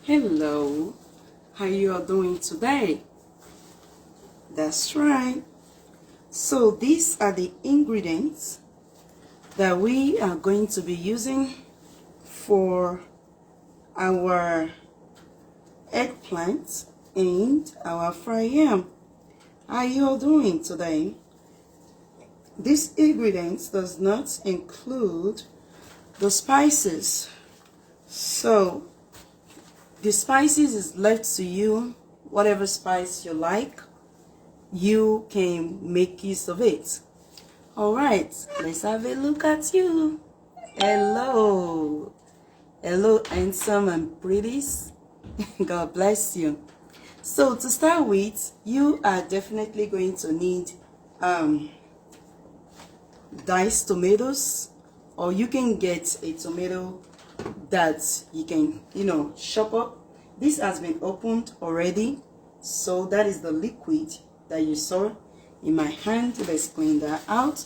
Hello, how you are doing today? That's right. So these are the ingredients that we are going to be using for our eggplant and our fried yam. How you all doing today? These ingredients does not include the spices. So the spices is left to you. Whatever spice you like, you can make use of it. All right, let's have a look at you. Hello, handsome and pretties. God bless you. So to start with, you are definitely going to need diced tomatoes, or you can get a tomato that you can chop up. This has been opened already, so that is the liquid that you saw in my hand. Let's clean that out.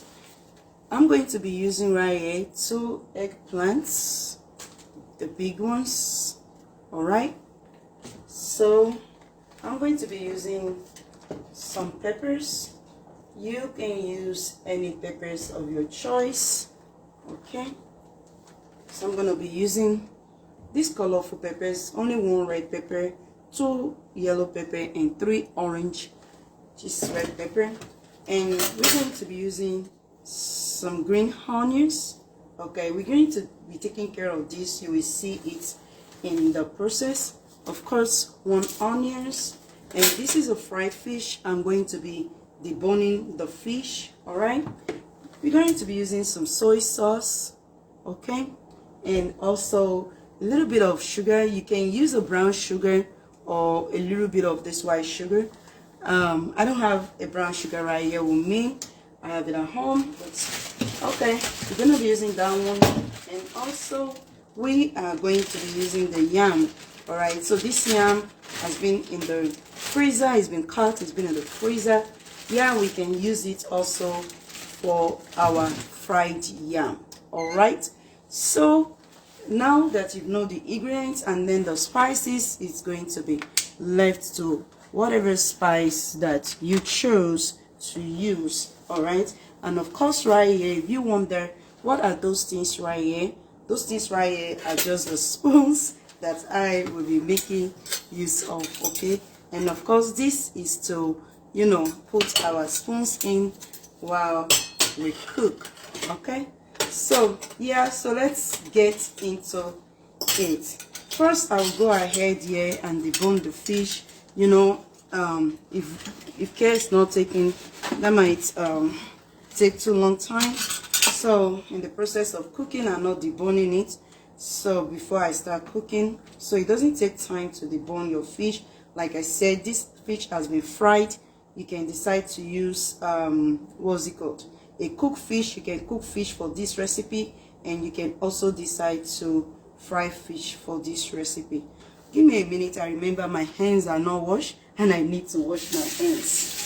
I'm going to be using right here 2 eggplants, the big ones. All right, so I'm going to be using some peppers. You can use any peppers of your choice. Okay, so I'm going to be using these colorful peppers. Only 1 red pepper, 2 yellow pepper, and 3 orange just red pepper. And we're going to be using some green onions. Okay, we're going to be taking care of this. You will see it in the process. Of course, 1 onions. And this is a fried fish. I'm going to be deboning the fish. All right, we're going to be using some soy sauce. Okay, and also a little bit of sugar. You can use a brown sugar or a little bit of this white sugar. I don't have a brown sugar right here with me. I have it at home, but okay, we're gonna be using that one. And also we are going to be using the yam. All right, so this yam has been in the freezer. It's been cut, it's been in the freezer. Yeah, we can use it also for our fried yam. All right, so now that you know the ingredients and then the spices, it's going to be left to whatever spice that you choose to use. All right, and of course right here, if you wonder what are those things right here, those things right here are just the spoons that I will be making use of. Okay, and of course this is to put our spoons in while we cook. Okay, so yeah, so let's get into it. First I will go ahead here and debone the fish. If care is not taken, that might take too long time. So in the process of cooking, I'm not deboning it, so before I start cooking, so it doesn't take time to debone your fish. Like I said, this fish has been fried. You can decide to use what's it called, a cooked fish. You can cook fish for this recipe, and you can also decide to fry fish for this recipe. Give me a minute. I remember my hands are not washed and I need to wash my hands.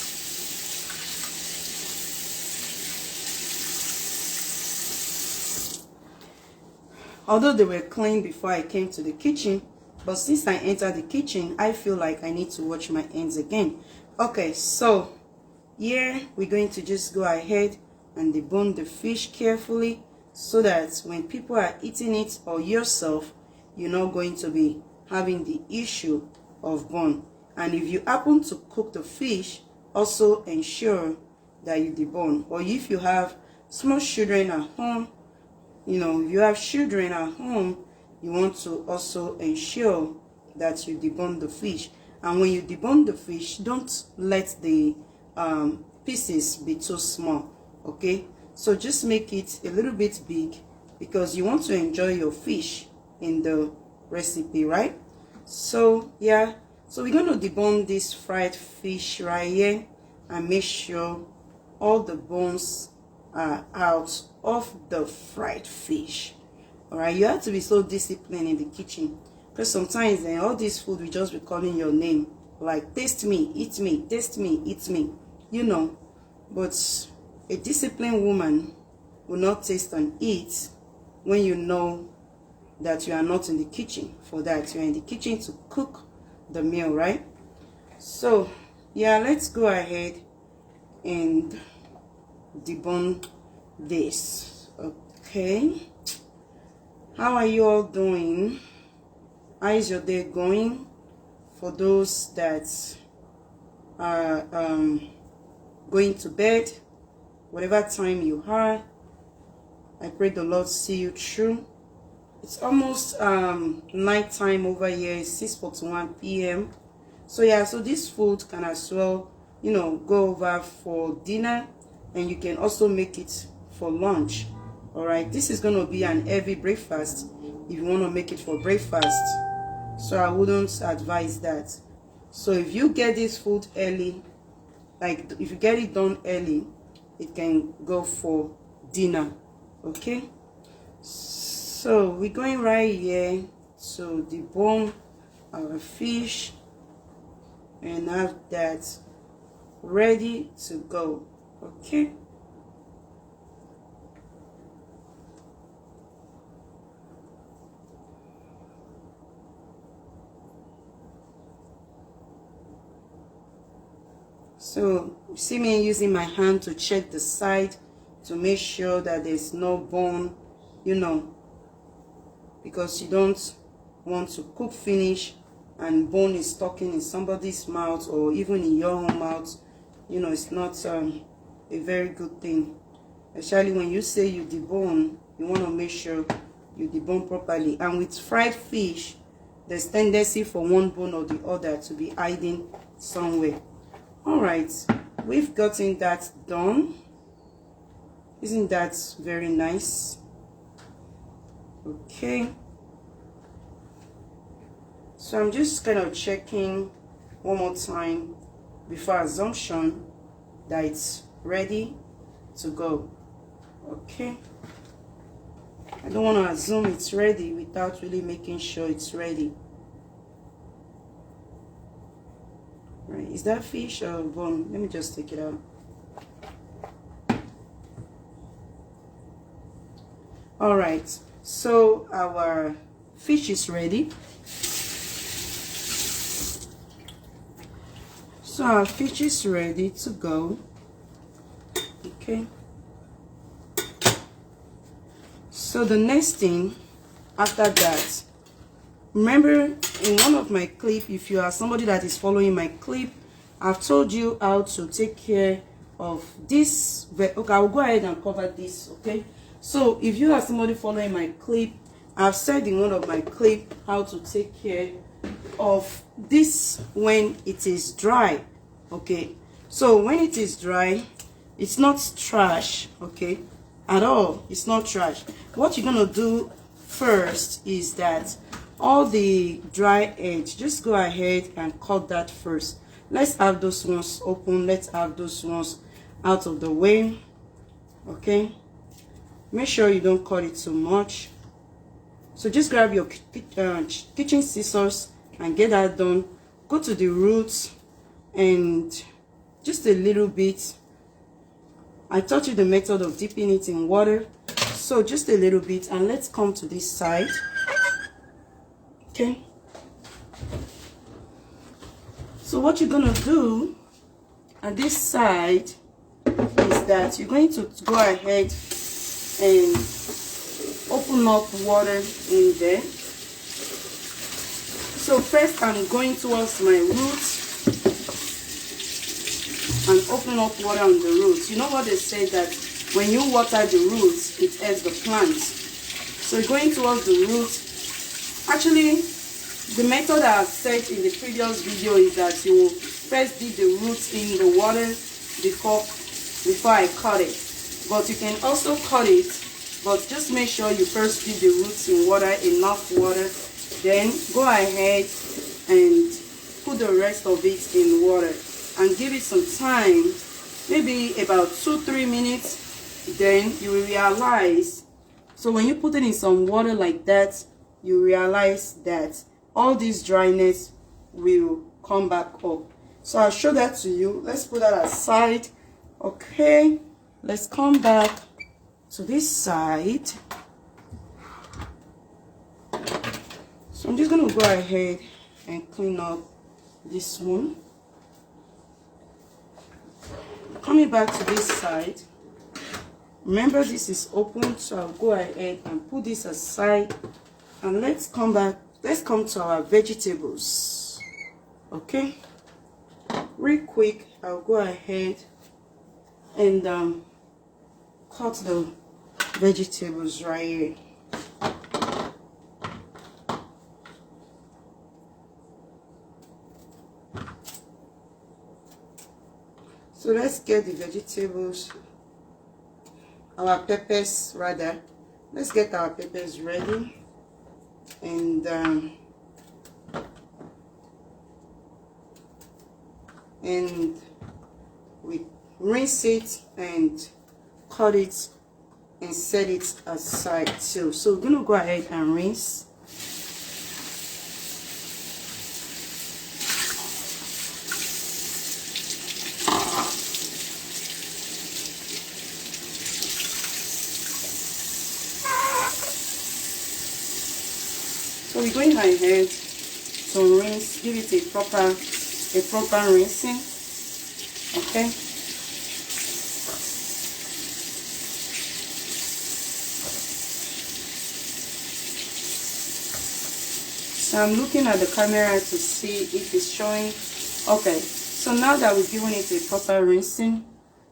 Although they were clean before I came to the kitchen, but since I entered the kitchen, I feel like I need to wash my hands again. Okay, so here we're going to just go ahead and debone the fish carefully, so that when people are eating it or yourself, you're not going to be having the issue of bone. And if you happen to cook the fish, also ensure that you debone. Or if you have small children at home, if you have children at home, you want to also ensure that you debone the fish. And when you debone the fish, don't let the pieces be too small. Okay, so just make it a little bit big, because you want to enjoy your fish in the recipe, right? So yeah, so we're going to debone this fried fish right here and make sure all the bones are out of the fried fish. All right, you have to be so disciplined in the kitchen, because sometimes all this food will just be calling your name, like taste me, eat me, taste me, eat me, but a disciplined woman will not taste and eat when you know that you are not in the kitchen for that. You're in the kitchen to cook the meal, right? So yeah, let's go ahead and debone this. Okay, how are you all doing? How is your day going? For those that are going to bed, whatever time you are, I pray the Lord see you through. It's almost night time over here. It's 6:41 p.m. So yeah, so this food can as well, you know, go over for dinner, and you can also make it for lunch. All right, this is going to be an heavy breakfast if you want to make it for breakfast. So I wouldn't advise that. So if you get this food early, like if you get it done early, it can go for dinner. Okay, so we're going right here to debone our fish and have that ready to go. Okay, so you see me using my hand to check the side to make sure that there's no bone, you know, because you don't want to cook finish and bone is stuck in somebody's mouth or even in your own mouth. You know, it's not a very good thing, especially when you say you debone. You want to make sure you debone properly. And with fried fish, there's tendency for one bone or the other to be hiding somewhere. All right, we've gotten that done. Isn't that very nice? Okay, so I'm just kind of checking one more time before assumption that it's ready to go. Okay, I don't want to assume it's ready without really making sure it's ready. Right, is that fish or bone? Let me just take it out. All right, so our fish is ready. So our fish is ready to go. Okay, so the next thing after that, remember in one of my clips, if you are somebody that is following my clip, I've told you how to take care of this. Okay, I'll go ahead and cover this. Okay, so if you are somebody following my clip, I've said in one of my clips how to take care of this when it is dry. Okay, so when it is dry, it's not trash, okay, at all. It's not trash. What you're gonna do first is that all the dry edge, just go ahead and cut that first. Let's have those ones open. Let's have those ones out of the way. Okay, make sure you don't cut it too much. So just grab your kitchen scissors and get that done. Go to the roots and just a little bit. I taught you the method of dipping it in water, so just a little bit. And let's come to this side. Okay, so what you're gonna do at this side is that you're going to go ahead and open up water in there. So first I'm going towards my roots and open up water on the roots. You know what they say, that when you water the roots, it helps the plants. So going towards the roots. Actually, the method I have said in the previous video is that you will first dip the roots in the water before I cut it. But you can also cut it, but just make sure you first dip the roots in water, enough water. Then go ahead and put the rest of it in water and give it some time, maybe about 2-3 minutes. Then you will realize, so when you put it in some water like that, you realize that all this dryness will come back up. So I'll show that to you. Let's put that aside. Okay, let's come back to this side. So I'm just going to go ahead and clean up this one. Coming back to this side, remember this is open, so I'll go ahead and put this aside, and let's come to our vegetables. Okay, real quick, I'll go ahead and cut the vegetables right here. So let's get the vegetables, our peppers rather. Let's get our peppers ready, and we rinse it and cut it and set it aside too. So we're gonna go ahead and rinse. So we're going ahead to rinse, give it a proper rinsing. Okay. So I'm looking at the camera to see if it's showing. Okay. So now that we've given it a proper rinsing,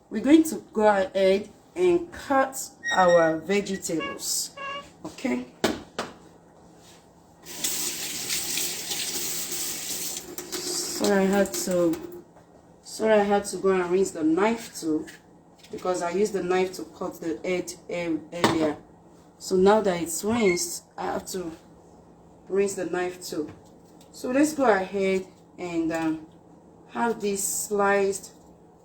we're going to go ahead and cut our vegetables. Okay. So I had to go and rinse the knife too, because I used the knife to cut the head earlier. So now that it's rinsed, I have to rinse the knife too. So let's go ahead and have this sliced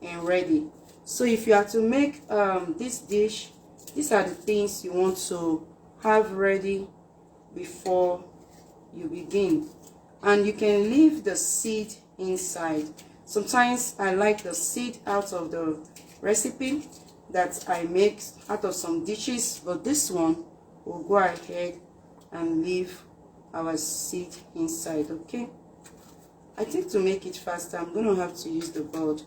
and ready. So if you are to make this dish, these are the things you want to have ready before you begin. And you can leave the seed inside. Sometimes I like the seed out of the recipe that I make out of some dishes, but this one will go ahead and leave our seed inside. Okay, I think to make it faster I'm gonna have to use the board.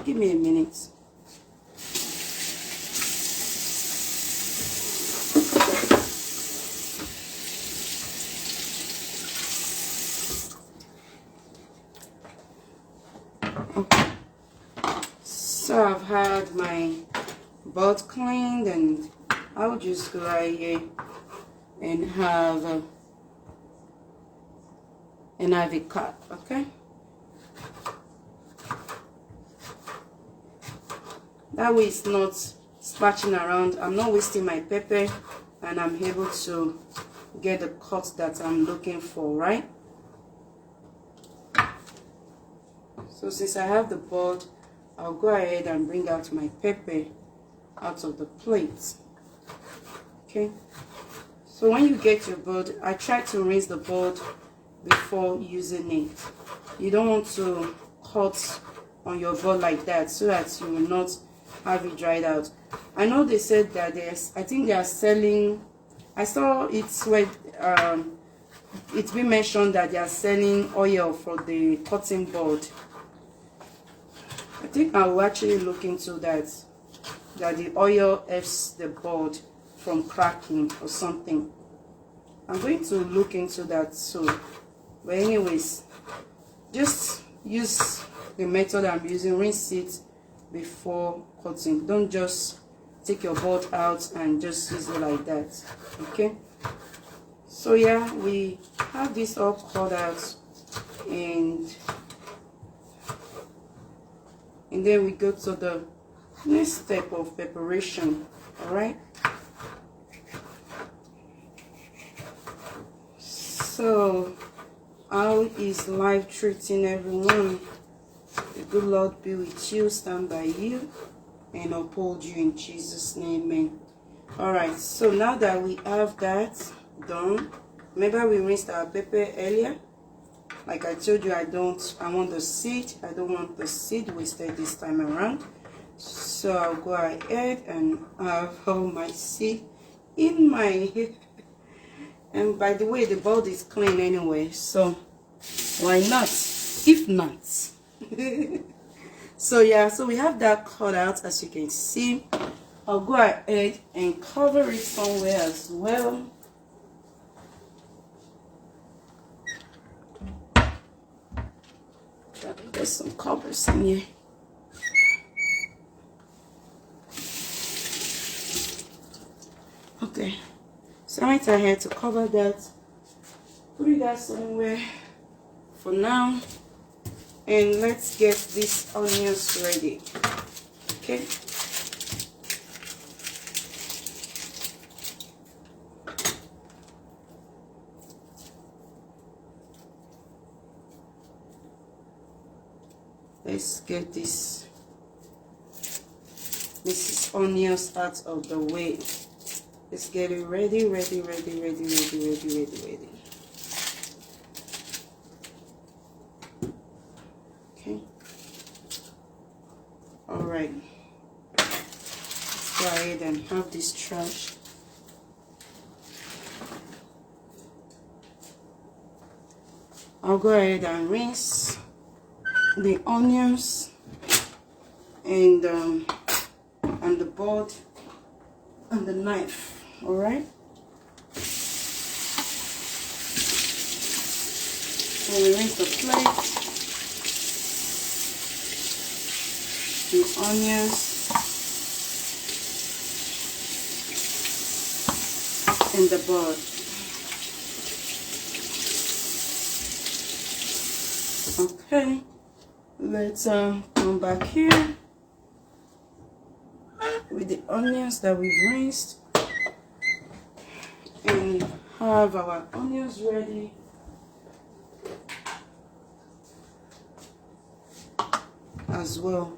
Give me a minute. Okay, so I've had my board cleaned, and I'll just go right here and have a cut. Okay, that way it's not splashing around. I'm not wasting my pepper, and I'm able to get the cut that I'm looking for, right? So since I have the board, I'll go ahead and bring out my pepper out of the plate. Okay, so when you get your board, I try to rinse the board before using it. You don't want to cut on your board like that, so that you will not have it dried out. I know they said that I think they are selling, I saw it's where it's been mentioned that they are selling oil for the cutting board. I think I will actually look into that the oil helps the board from cracking or something. I'm going to look into that too. But anyways, just use the method I'm using. Rinse it before cutting. Don't just take your board out and just use it like that. Okay, so yeah, we have this all cut out, and then we go to the next step of preparation. All right, so how is life treating everyone? The good Lord be with you, stand by you, and uphold you in Jesus' name. Amen. All right, so now that we have that done, remember we rinsed our pepper earlier. Like I told you, I want the seed. I don't want the seed wasted this time around. So I'll go ahead and have all my seed in my And by the way, the board is clean anyway, so why not? If not. So yeah, so we have that cut out, as you can see. I'll go ahead and cover it somewhere as well. There's some covers in here. Okay, so I went ahead to cover that, put that somewhere for now, and let's get these onions ready. Okay. Let's get this Mrs. Onions out of the way. Let's get it ready. Okay. All right. Let's go ahead and have this trash. I'll go ahead and rinse the onions and the board and the knife. All right. So we rinse the plate, the onions, and the board. Okay. Let's come back here with the onions that we've rinsed and have our onions ready. As well.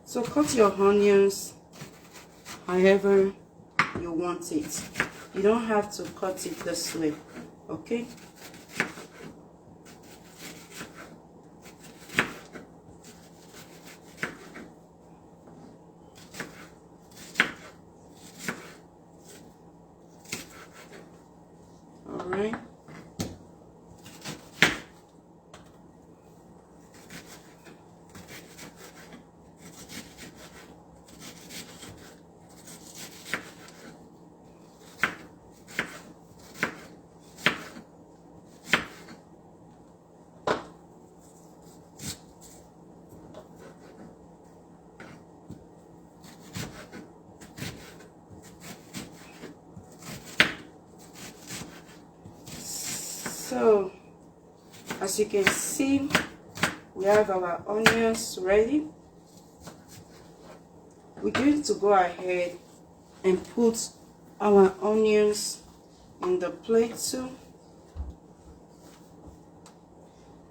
So cut your onions however you want it. You don't have to cut it this way, okay? All right. So, as you can see, we have our onions ready. We're going to go ahead and put our onions in the plate too.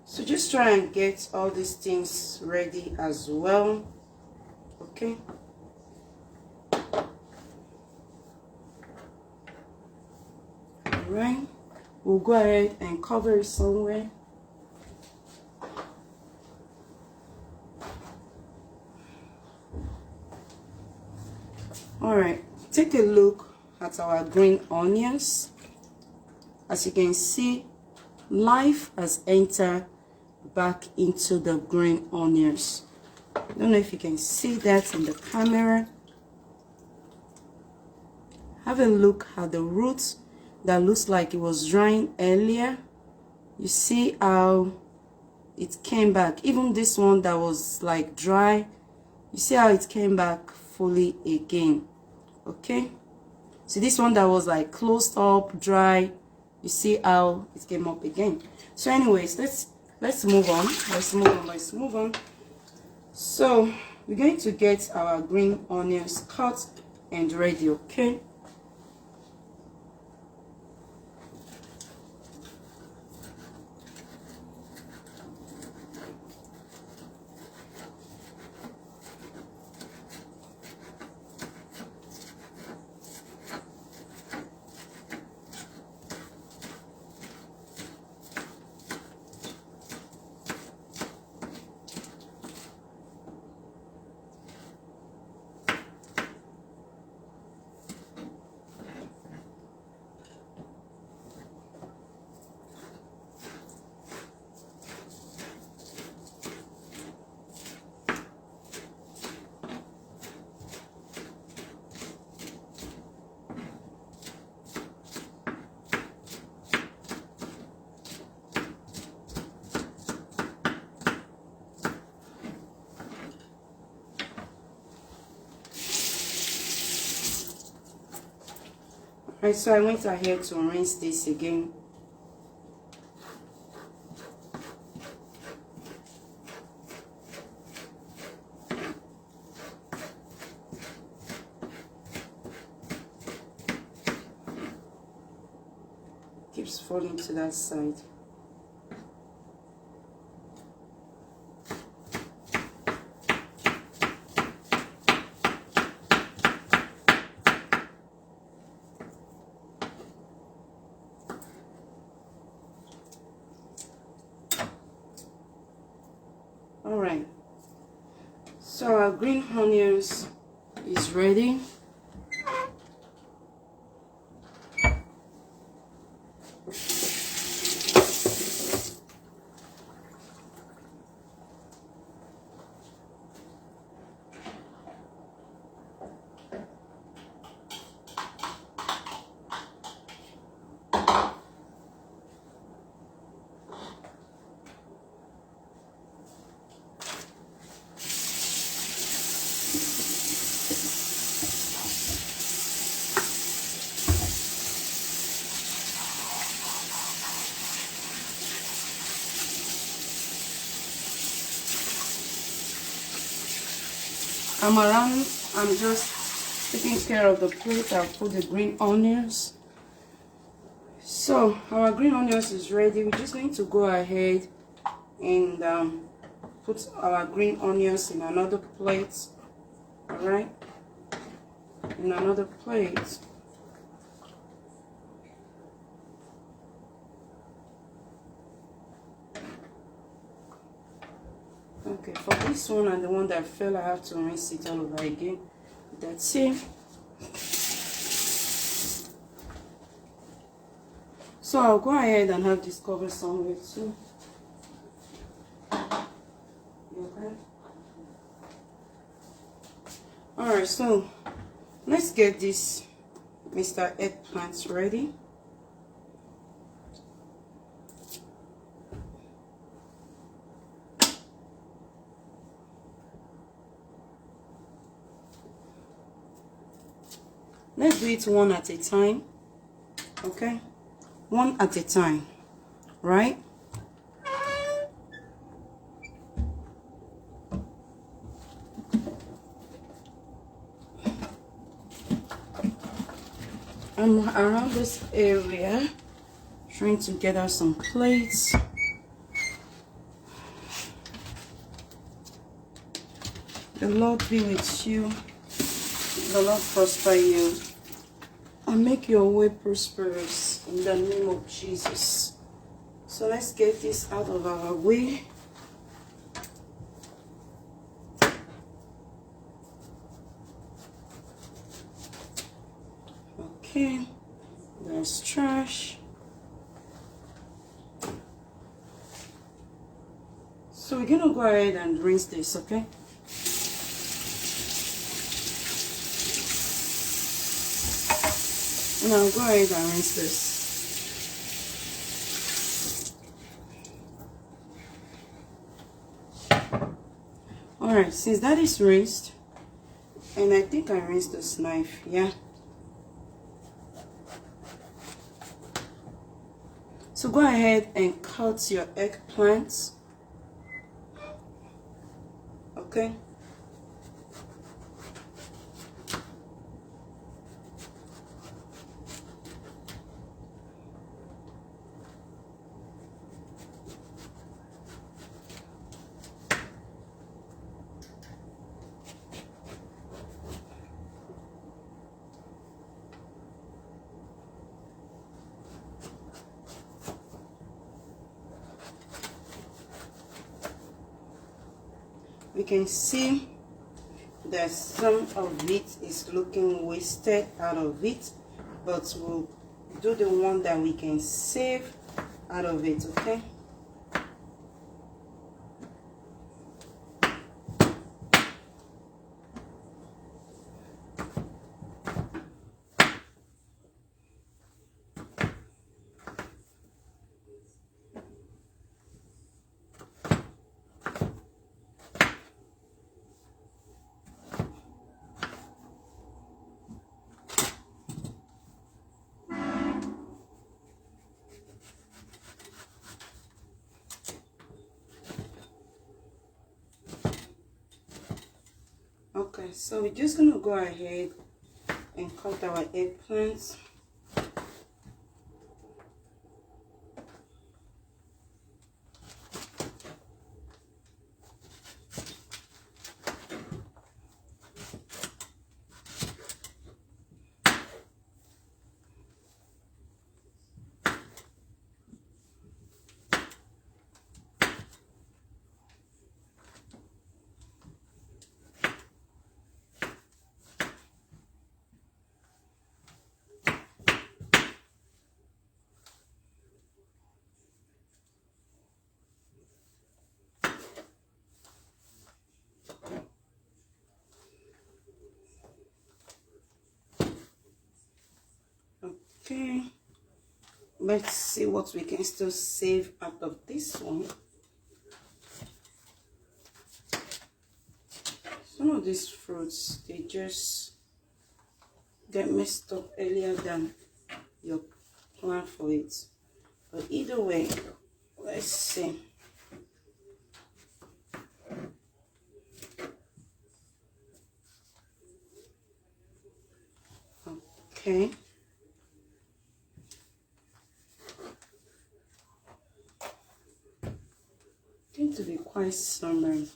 So just try and get all these things ready as well, okay? All right. We'll go ahead and cover it somewhere. All right, take a look at our green onions. As you can see, life has entered back into the green onions. I don't know if you can see that in the camera. Have a look at the roots that looks like it was drying earlier. You see how it came back. Even this one that was like dry, you see how it came back fully again. Okay, see this one that was like closed up, dry, you see how it came up again. So anyways, let's move on. Let's move on. So we're going to get our green onions cut and ready, okay? Right, so I went ahead to rinse this again. Keeps falling to that side. All right, so our green onions is ready. I'm just taking care of the plate. I'll put the green onions. So our green onions is ready. We're just going to go ahead and put our green onions in another plate. All right, in another plate. Okay, for this one and the one that fell, I have to rinse it all over again. That's it. So I'll go ahead and have this covered somewhere too. Okay. Alright, so let's get this Mr. Eggplant ready. Let's do it one at a time. Okay, one at a time, right? I'm around this area trying to gather some plates. The Lord be with you. The Lord prosper you and make your way prosperous in the name of Jesus. So let's get this out of our way. Okay, there's trash. So we're gonna go ahead and rinse this, okay? Now go ahead and rinse this. Alright, since that is rinsed, and I think I rinsed this knife, yeah. So go ahead and cut your eggplants. Okay. We can see that some of it is looking wasted out of it, but we'll do the one that we can save out of it, okay? so we're just gonna go ahead and cut our eggplants. Okay, let's see what we can still save out of this one. Some of these fruits, they just get messed up earlier than you plan for it. But either way, let's see. Okay. Going to be quite some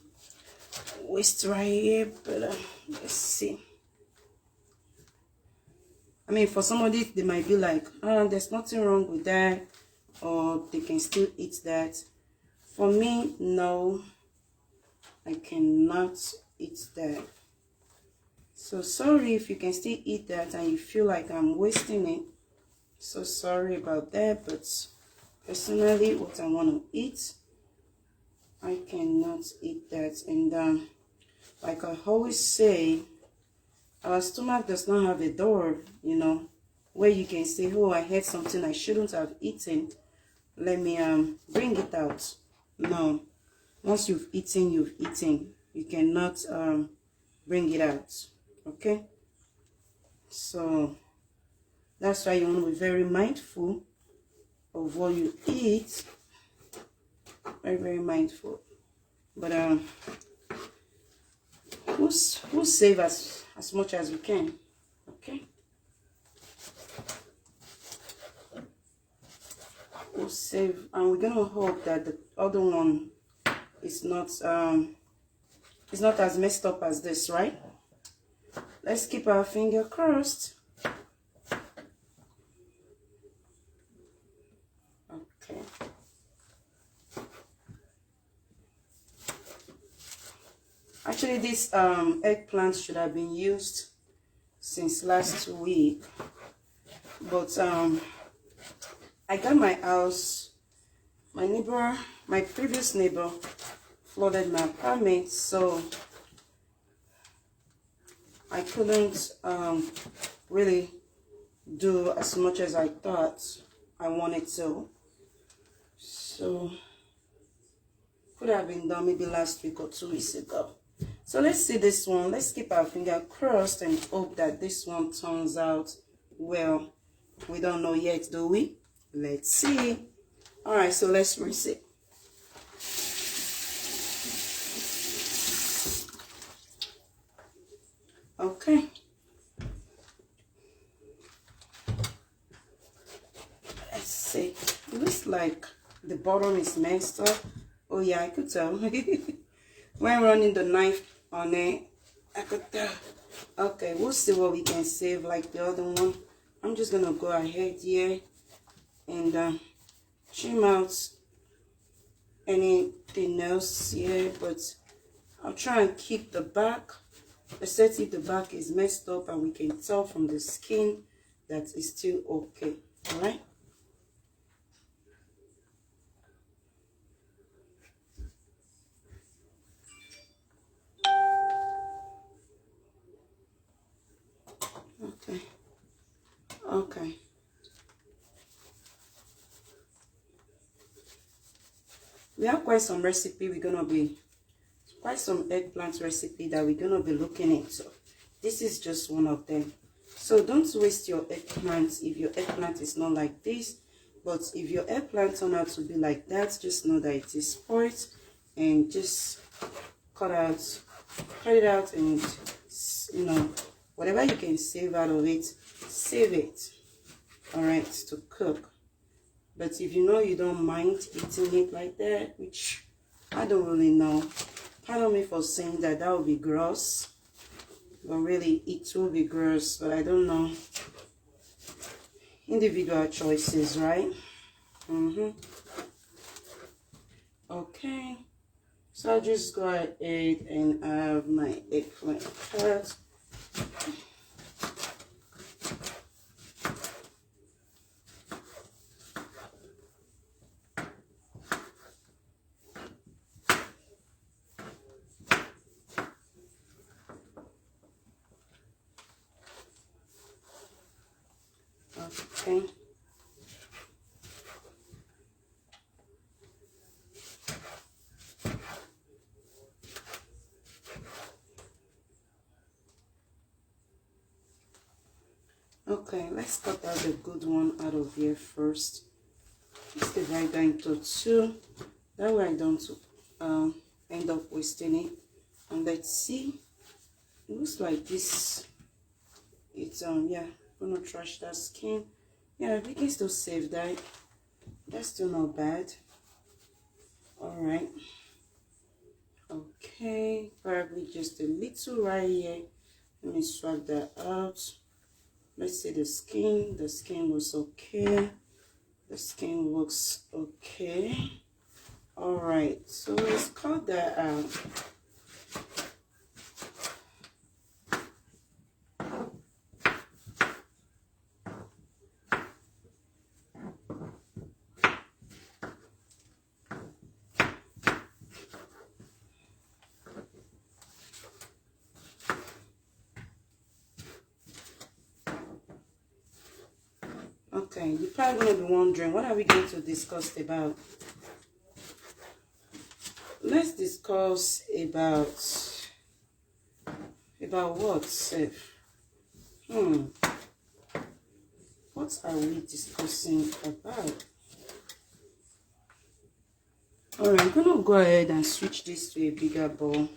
waste right here, but let's see. I mean, for somebody, they might be like, there's nothing wrong with that, or they can still eat that. For me, no, I cannot eat that. So sorry if you can still eat that and you feel like I'm wasting it. So sorry about that, but personally, what I want to eat, I cannot eat that. And like I always say, our stomach does not have a door, you know, where you can say, oh, I had something I shouldn't have eaten. Let me bring it out. No. Once you've eaten, you've eaten. You cannot bring it out. Okay? So that's why you want to be very mindful of what you eat. Very, very mindful. But we'll save as much as we can. Okay? We'll save, and we're gonna hope that the other one is not as messed up as this, right? Let's keep our finger crossed. Okay. Actually, this eggplant should have been used since last week, but I got my house, my previous neighbor flooded my apartment, so I couldn't really do as much as I thought I wanted to. So could have been done maybe last week or 2 weeks ago. So let's see this one. Let's keep our finger crossed and hope that this one turns out well. We don't know yet, do we? Let's see. All right, so let's rinse it. Okay. Let's see. It looks like the bottom is messed up. Oh yeah, I could tell. When running the knife on it, I could tell. Okay, we'll see what we can save like the other one. I'm just gonna go ahead here and trim out anything else here, but I'll try and keep the back, except if the back is messed up and we can tell from the skin that it's still okay. All right. Okay. We have quite some recipe quite some eggplant recipe that we're gonna be looking into. This is just one of them. So don't waste your eggplant if your eggplant is not like this. But if your eggplant turn out to be like that, just know that it is spoiled, and just cut it out and you know, whatever you can save out of it, save it. All right, to cook. But if you know you don't mind eating it like that, which I don't really know, pardon me for saying that, that would be gross. But really, it will be gross, but I don't know. Individual choices, right? Okay, so I'll just go ahead and have my eggplant cut. Okay. Okay, let's cut out the good one out of here first. Let's divide that into two. That way I don't end up wasting it. And let's see. It looks like this. It's yeah, gonna trash that skin. Yeah, we can still save that. That's still not bad. All right. Okay, probably just a little right here. Let me swap that out. Let's see the skin. The skin looks okay. The skin looks okay. All right, so let's cut that out. Okay, you're probably going to be wondering, what are we going to discuss about? Let's discuss about what, Seth? What are we discussing about? Alright, I'm going to go ahead and switch this to a bigger bowl.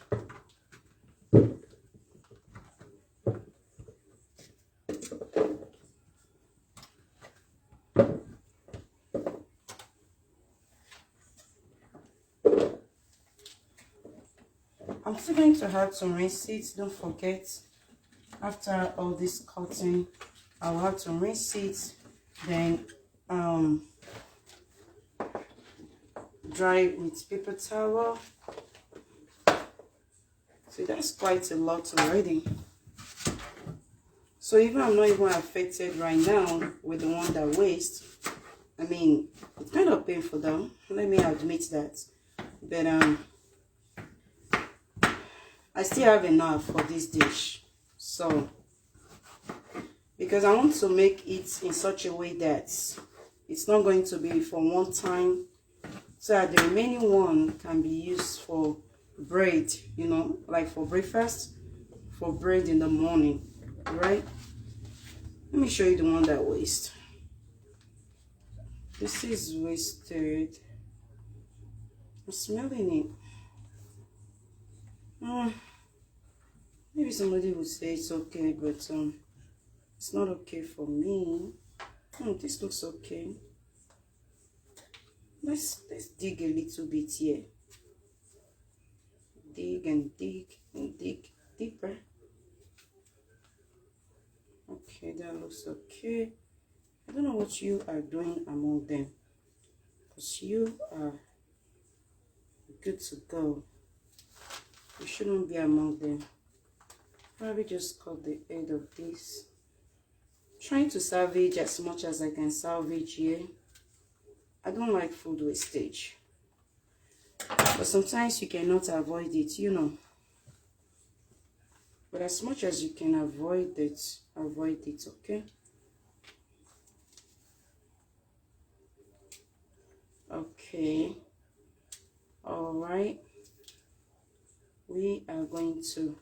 I'm still going to have to rinse it. Don't forget, after all this cutting, I'll have to rinse it, then dry with paper towel. So that's quite a lot already. So even I'm not even affected right now with the one that wastes. I mean, it's kind of painful though, let me admit that. But I still have enough for this dish. So because I want to make it in such a way that it's not going to be for one time, so that the remaining one can be used for bread, you know, like for breakfast, for bread in the morning, right? Let me show you the one that wastes. This is wasted. I'm smelling it. Maybe somebody would say it's okay, but it's not okay for me. This looks okay. Let's dig a little bit here. Dig and dig and dig deeper. Okay, that looks okay. I don't know what you are doing among them, because you are good to go. You shouldn't be among them. Probably just cut the end of this. Trying to salvage as much as I can salvage here. I don't like food wastage, but sometimes you cannot avoid it, you know. But as much as you can avoid it, okay? Okay. All right. We are going to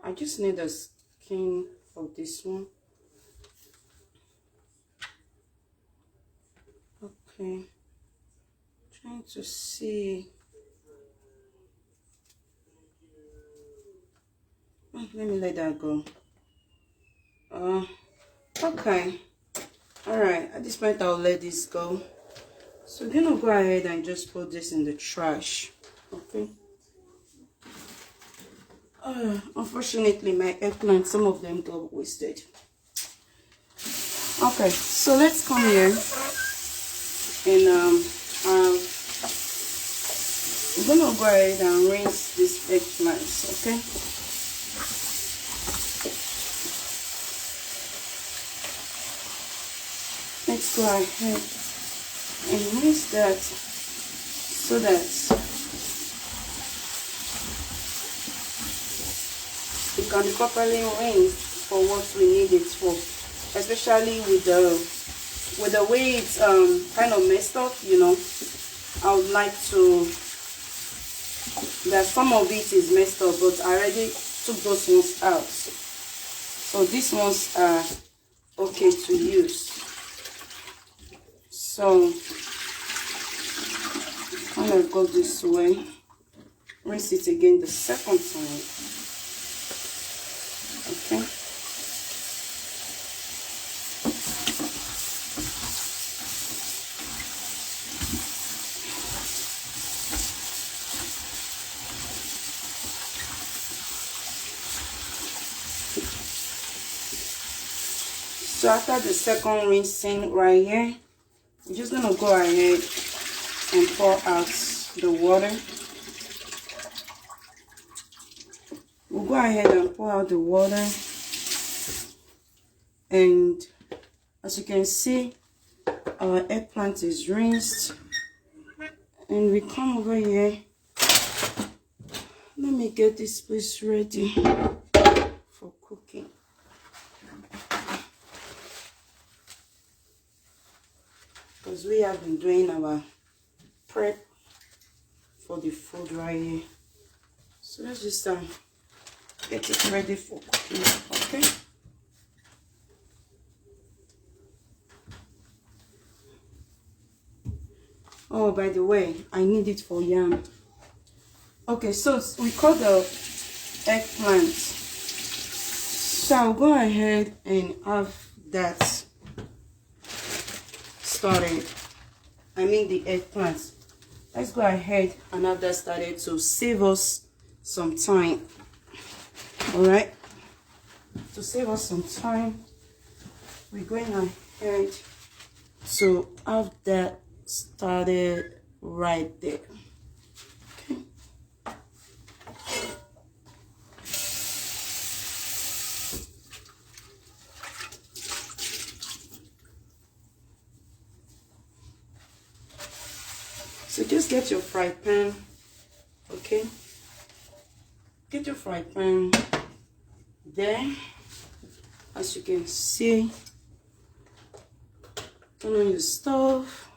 I just need the skin of this one. Okay, trying to see. Let me let that go. Okay, all right, at this point I'll let this go. So I'm gonna go ahead and just put this in the trash. Okay. Unfortunately, my eggplant, some of them got wasted. Okay, so let's come here and I'm gonna go ahead and rinse these eggplants. Okay. Let's go ahead and rinse that so that it can be properly rinsed for what we need it for, especially with the way it's kind of messed up. You know, I would like to, that some of it is messed up, but I already took those ones out, so these ones are okay to use. So kind of go this way, rinse it again the second time. Okay. So after the second rinsing right here, we're just gonna go ahead and pour out the water. We'll go ahead and pour out the water, and as you can see, our eggplant is rinsed. And we come over here. Let me get this place ready for cooking. Because we have been doing our prep for the food right here. So let's just get it ready for cooking. Okay. Oh, by the way, I need it for yam. Okay, so we cut the eggplant. So I'll go ahead and have that started. I mean the eggplant. Let's go ahead and have that started to save us some time. Alright? To save us some time, we're going ahead to have that started right there. Okay. So just get your fry pan, okay? Get your fry pan there. As you can see, turn on your stove.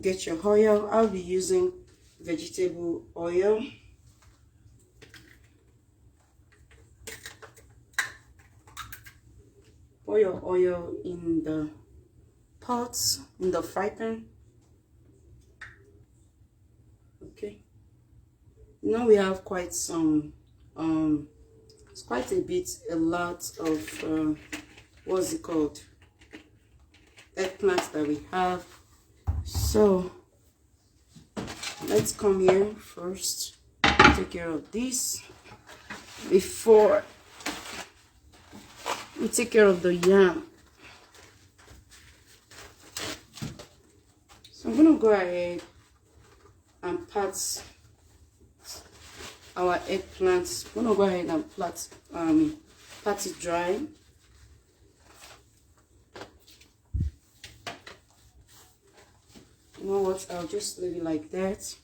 Get your oil. I'll be using vegetable oil. Pour your oil in the pots, in the fry pan. Okay. Now we have quite some, it's quite a lot of, what's it called? Eggplants that we have. So let's come here first, take care of this before we take care of the yam. So I'm gonna go ahead and pat our eggplants. I'm gonna go ahead and pat it dry. You know what? I'll just leave it like that.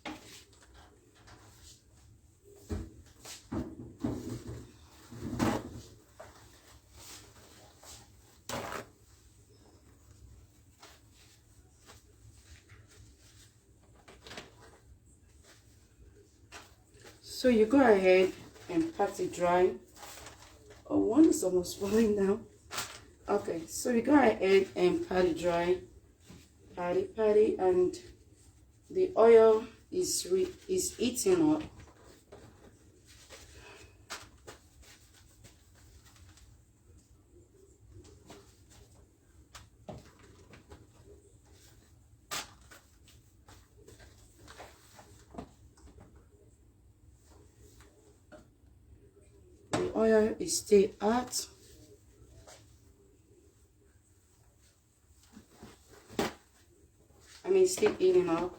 So you go ahead and pat it dry. Oh, one is almost falling down. Okay, so we go ahead and pat it dry, pat it, and the oil is heating up. The oil is still hot. I mean, still heating up.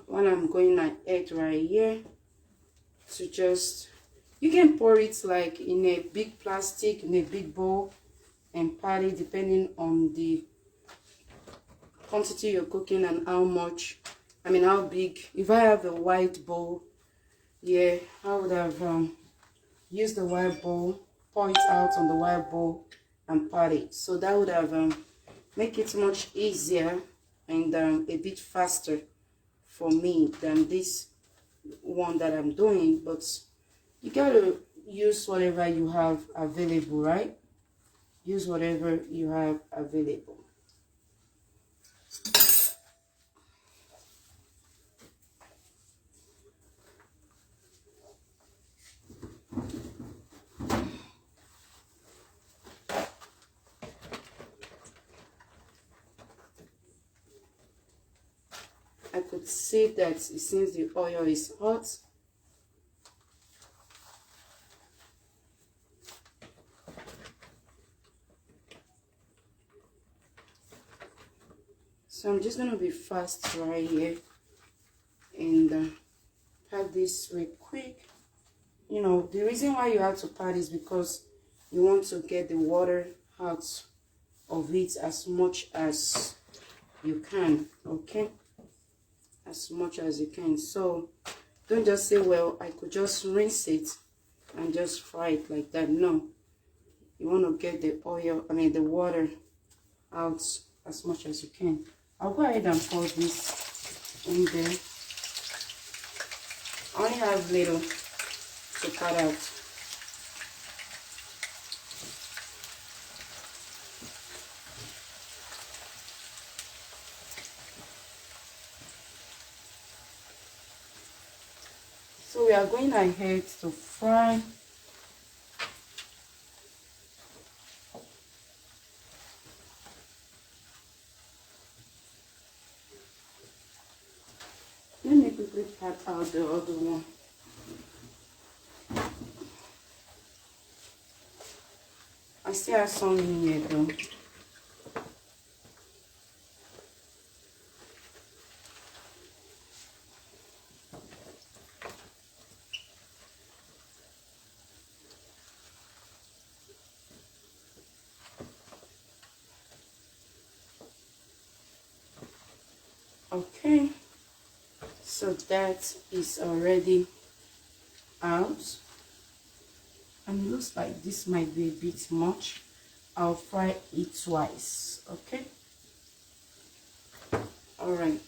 When I'm going ahead right here to just, you can pour it like in a big plastic, in a big bowl, and pat it depending on the quantity you're cooking and how much, I mean how big. If I have a white bowl, yeah, I would have used the white bowl, pour it out on the white bowl and pat it. So that would have make it much easier and a bit faster for me than this one that I'm doing. But you gotta use whatever you have available, right? Use whatever you have available. I could see that it seems the oil is hot. So I'm just gonna be fast right here and pat this real quick. You know, the reason why you have to pat is because you want to get the water out of it as much as you can, okay? As much as you can. So don't just say, well, I could just rinse it and just fry it like that. No, you want to get the oil, I mean the water out as much as you can. I'll go ahead and pour this in there. I only have little to cut out. So we are going ahead to fry. Let me quickly cut out the other one. I still have some in here though. Okay, so that is already out, and it looks like this might be a bit much. I'll fry it twice, okay? All right.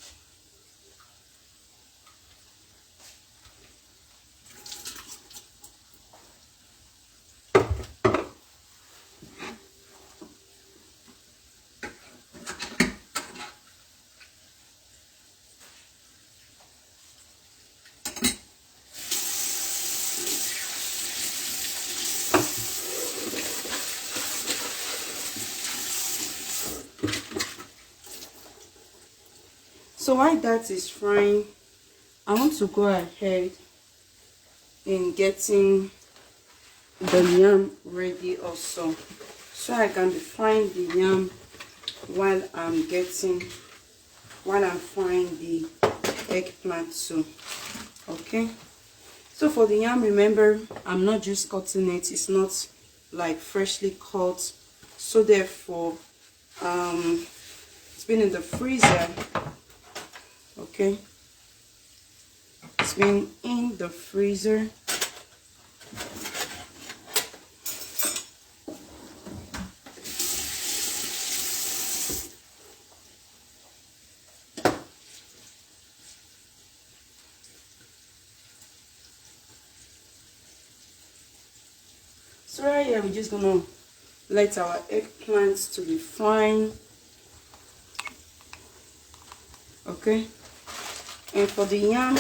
So while that is frying, I want to go ahead in getting the yam ready also, so I can be frying the yam while I'm frying the eggplant too. Okay, so for the yam, remember, I'm not just cutting it, it's not like freshly cut, so therefore it's been in the freezer. Okay, it's been in the freezer. So right here, we're just gonna let our eggplant to be fine. Okay, and for the yam,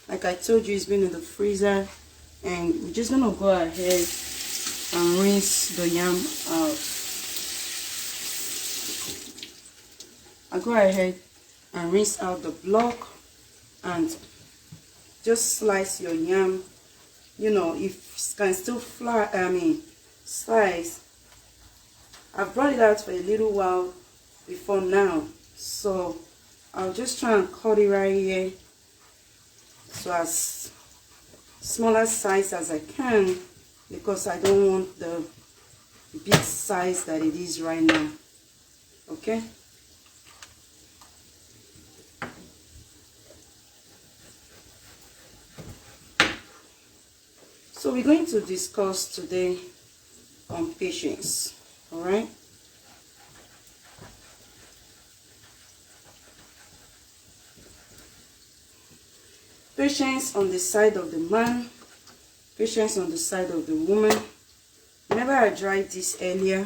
like I told you, it's been in the freezer, and we're just gonna go ahead and rinse the yam out. I go ahead and rinse out the block and just slice your yam. You know, if it can still slice. I've brought it out for a little while before now, so I'll just try and cut it right here, so as smaller size as I can, because I don't want the big size that it is right now. Okay. So we're going to discuss today on patience. All right. Patience on the side of the man, patience on the side of the woman. Remember, I dried this earlier.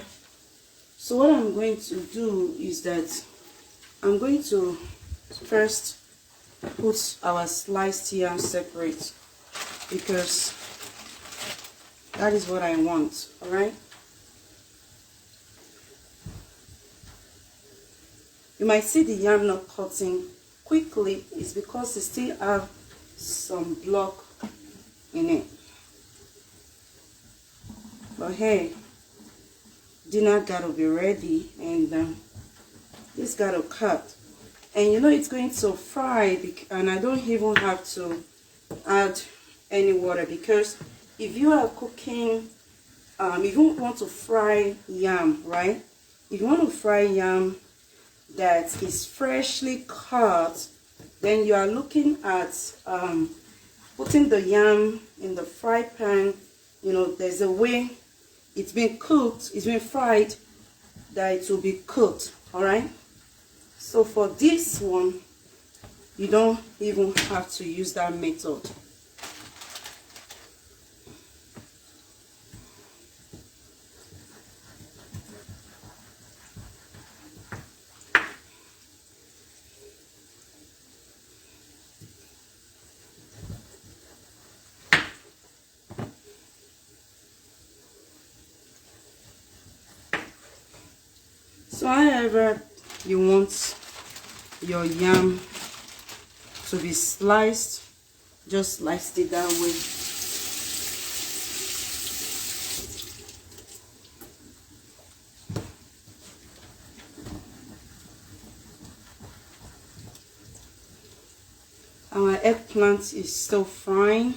So what I'm going to do is that I'm going to first put our sliced yam separate, because that is what I want. All right. You might see the yam not cutting quickly. It's because it still have some block in it. But hey, dinner gotta be ready, and this gotta cut. And you know it's going to fry, and I don't even have to add any water, because if you are cooking, if you want to fry yam, right? If you want to fry yam that is freshly cut, then you are looking at putting the yam in the fry pan. You know, there's a way it's been cooked, it's been fried, that it will be cooked. All right. So for this one, you don't even have to use that method. So however you want your yam to be sliced, just slice it that way. Our eggplant is still frying.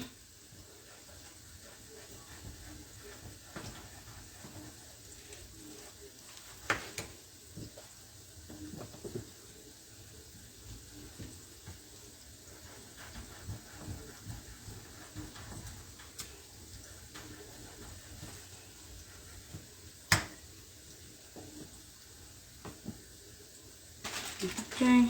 Okay.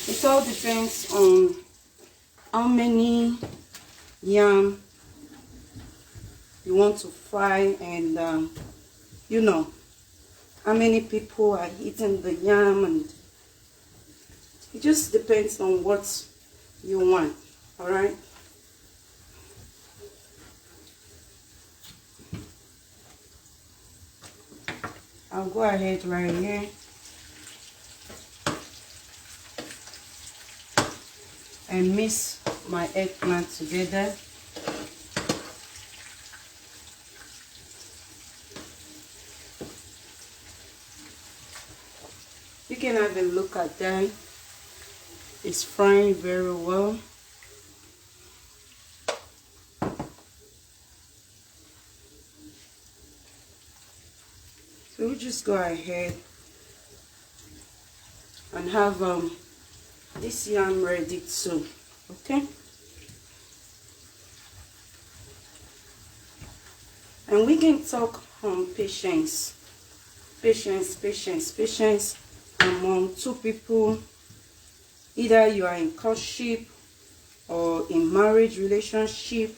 It all depends on how many yam you want to fry, and you know how many people are eating the yam, and it just depends on what you want. All right. I'll go ahead right here and mix my eggplant together. You can have a look at that. It's frying very well. So we just go ahead and have this yam ready too. Okay. And we can talk on patience among two people, either you are in courtship or in marriage relationship,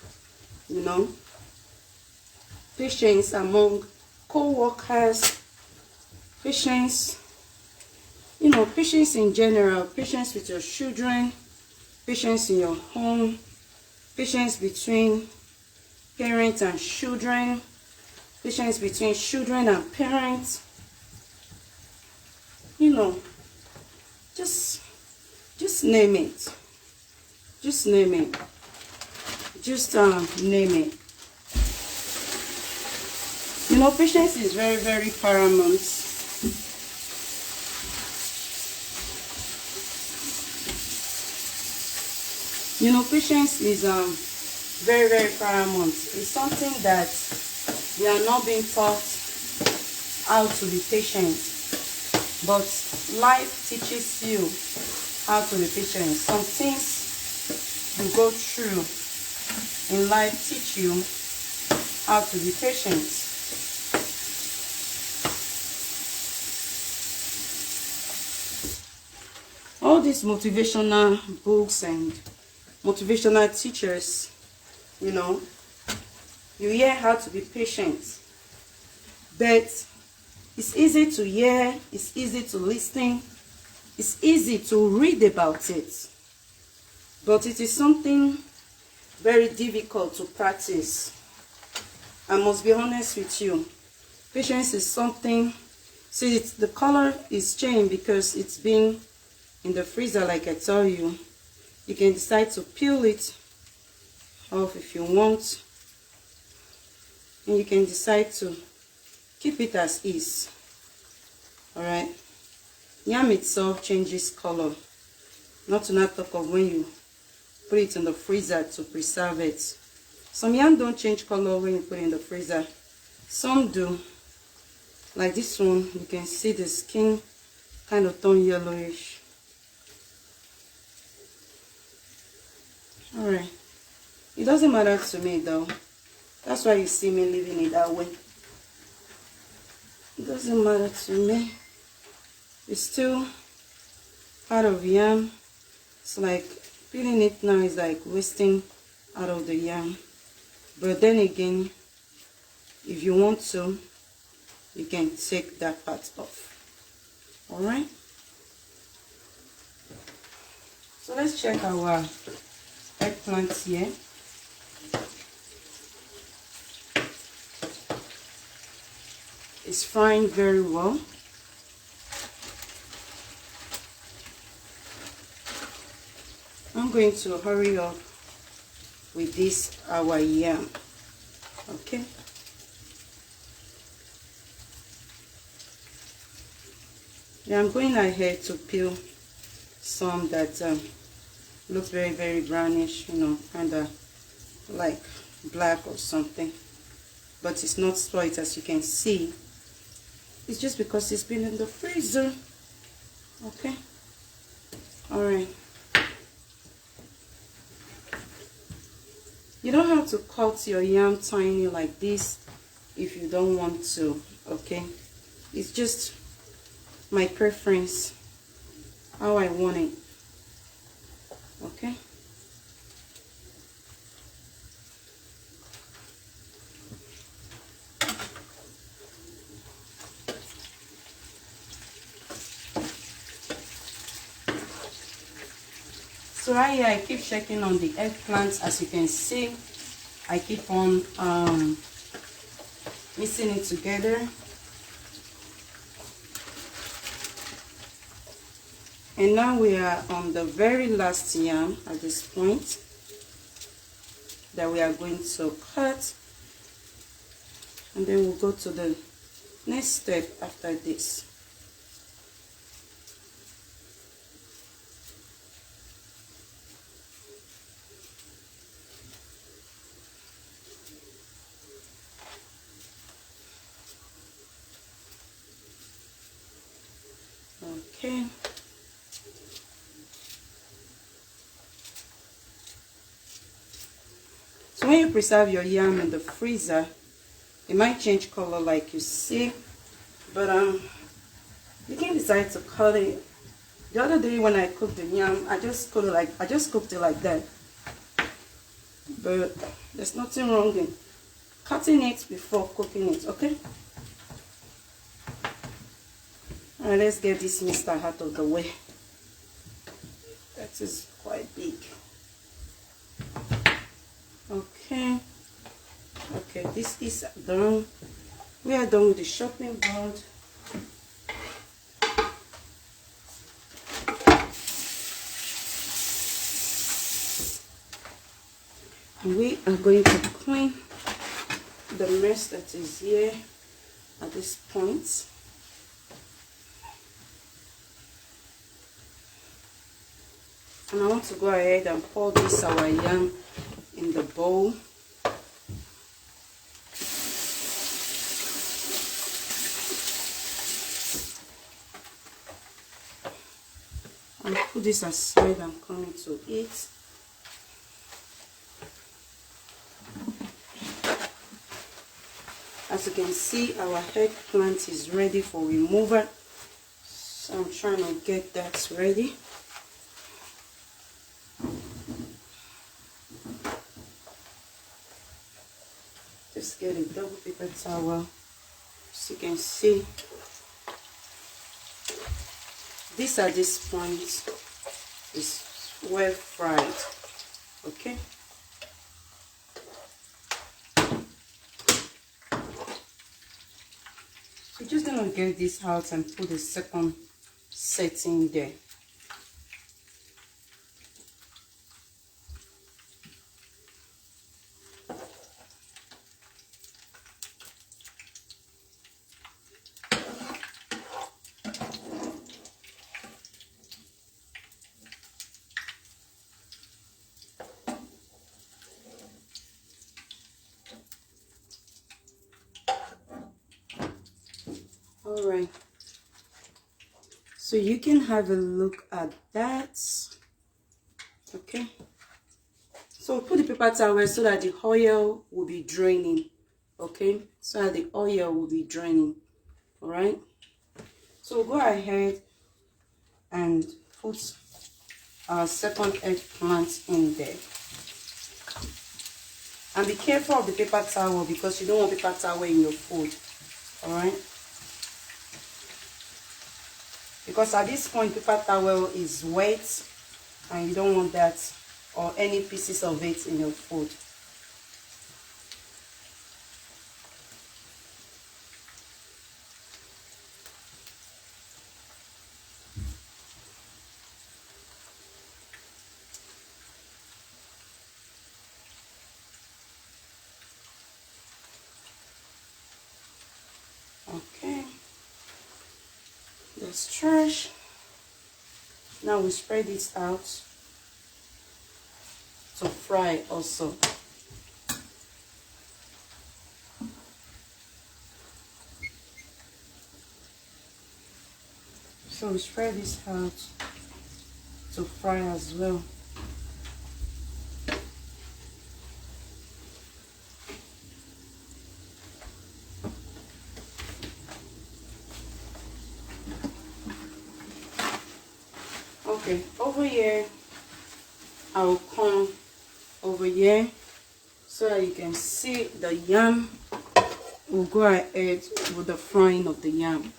you know. Patience among co-workers, patience, you know, patience in general, patience with your children, patience in your home, patience between parents and children, patience between children and parents. You know, just name it. Just name it. Just name it. You know, patience is very, very paramount. You know, patience is very, very paramount. It's something that we are not being taught how to be patient, but life teaches you how to be patient. Some things you go through in life teach you how to be patient. All these motivational books and motivational teachers, you know, you hear how to be patient, but it's easy to hear, it's easy to listen, it's easy to read about it, but it is something very difficult to practice. I must be honest with you. Patience is something, see, the color is changed because it's been in the freezer, like I tell you. You can decide to peel it off if you want, and you can decide to keep it as is. All right, yam itself changes color, not to not talk of when you put it in the freezer to preserve it. Some yam don't change color when you put it in the freezer, some do. Like this one, you can see the skin kind of turn yellowish. All right, it doesn't matter to me though. That's why you see me leaving it that way. It doesn't matter to me. It's still part of yam. It's like peeling it now is like wasting out of the yam. But then again, if you want to, you can take that part off. All right. So let's check our eggplant here. It's frying very well. I'm going to hurry up with this our yam. Okay. Yeah, I'm going ahead to peel some that looks very, very brownish, you know, kind of like black or something, but it's not spoiled, as you can see. It's just because it's been in the freezer. Okay. All right. You don't have to cut your yam tiny like this if you don't want to. Okay. It's just my preference, how I want it. Okay. So right here, I keep checking on the eggplants. As you can see, I keep on mixing it together. And now we are on the very last yam at this point that we are going to cut. And then we'll go to the next step after this. Okay. So when you preserve your yam in the freezer, it might change color like you see, but you can decide to cut it. The other day when I cooked the yam, I just cooked it like that. But there's nothing wrong in cutting it before cooking it, okay? Alright, let's get this mister out of the way. That is quite big. Okay. Okay, this is done. We are done with the chopping board. We are going to clean the mess that is here at this point. And I want to go ahead and pour this our yam in the bowl. And put this aside and come to eat. As you can see, our eggplant is ready for removal. So I'm trying to get that ready. Just get a double paper towel. As you can see, this at this point is well fried. Okay. We're just gonna get this out and put the second setting there. All right, so you can have a look at that. Okay, so put the paper towel so that the oil will be draining. Okay, so that the oil will be draining. All right, so go ahead and put our second eggplant in there. And be careful of the paper towel because you don't want paper towel in your food. All right, because at this point paper towel is wet and you don't want that or any pieces of it in your food. Okay, that's trash. Now we spread it out to fry also. So we spread this out to fry as well. Okay, over here, I'll come over here so that you can see the yam. We'll go ahead with the frying of the yam.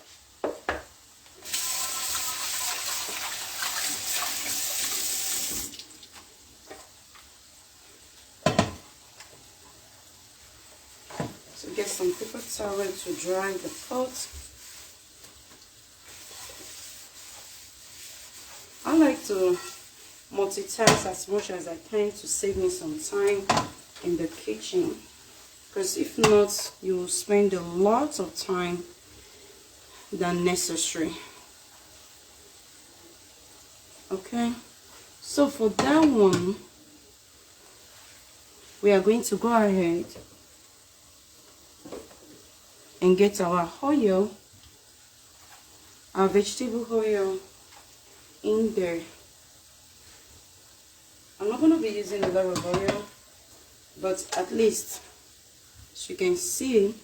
So get some paper towel to dry the pot. I like to multitask as much as I can to save me some time in the kitchen, because if not, you will spend a lot of time than necessary. Okay, so for that one, we are going to go ahead and get our oil, our vegetable oil. in there. I'm not going to be using a lot of oil, but at least as you can see,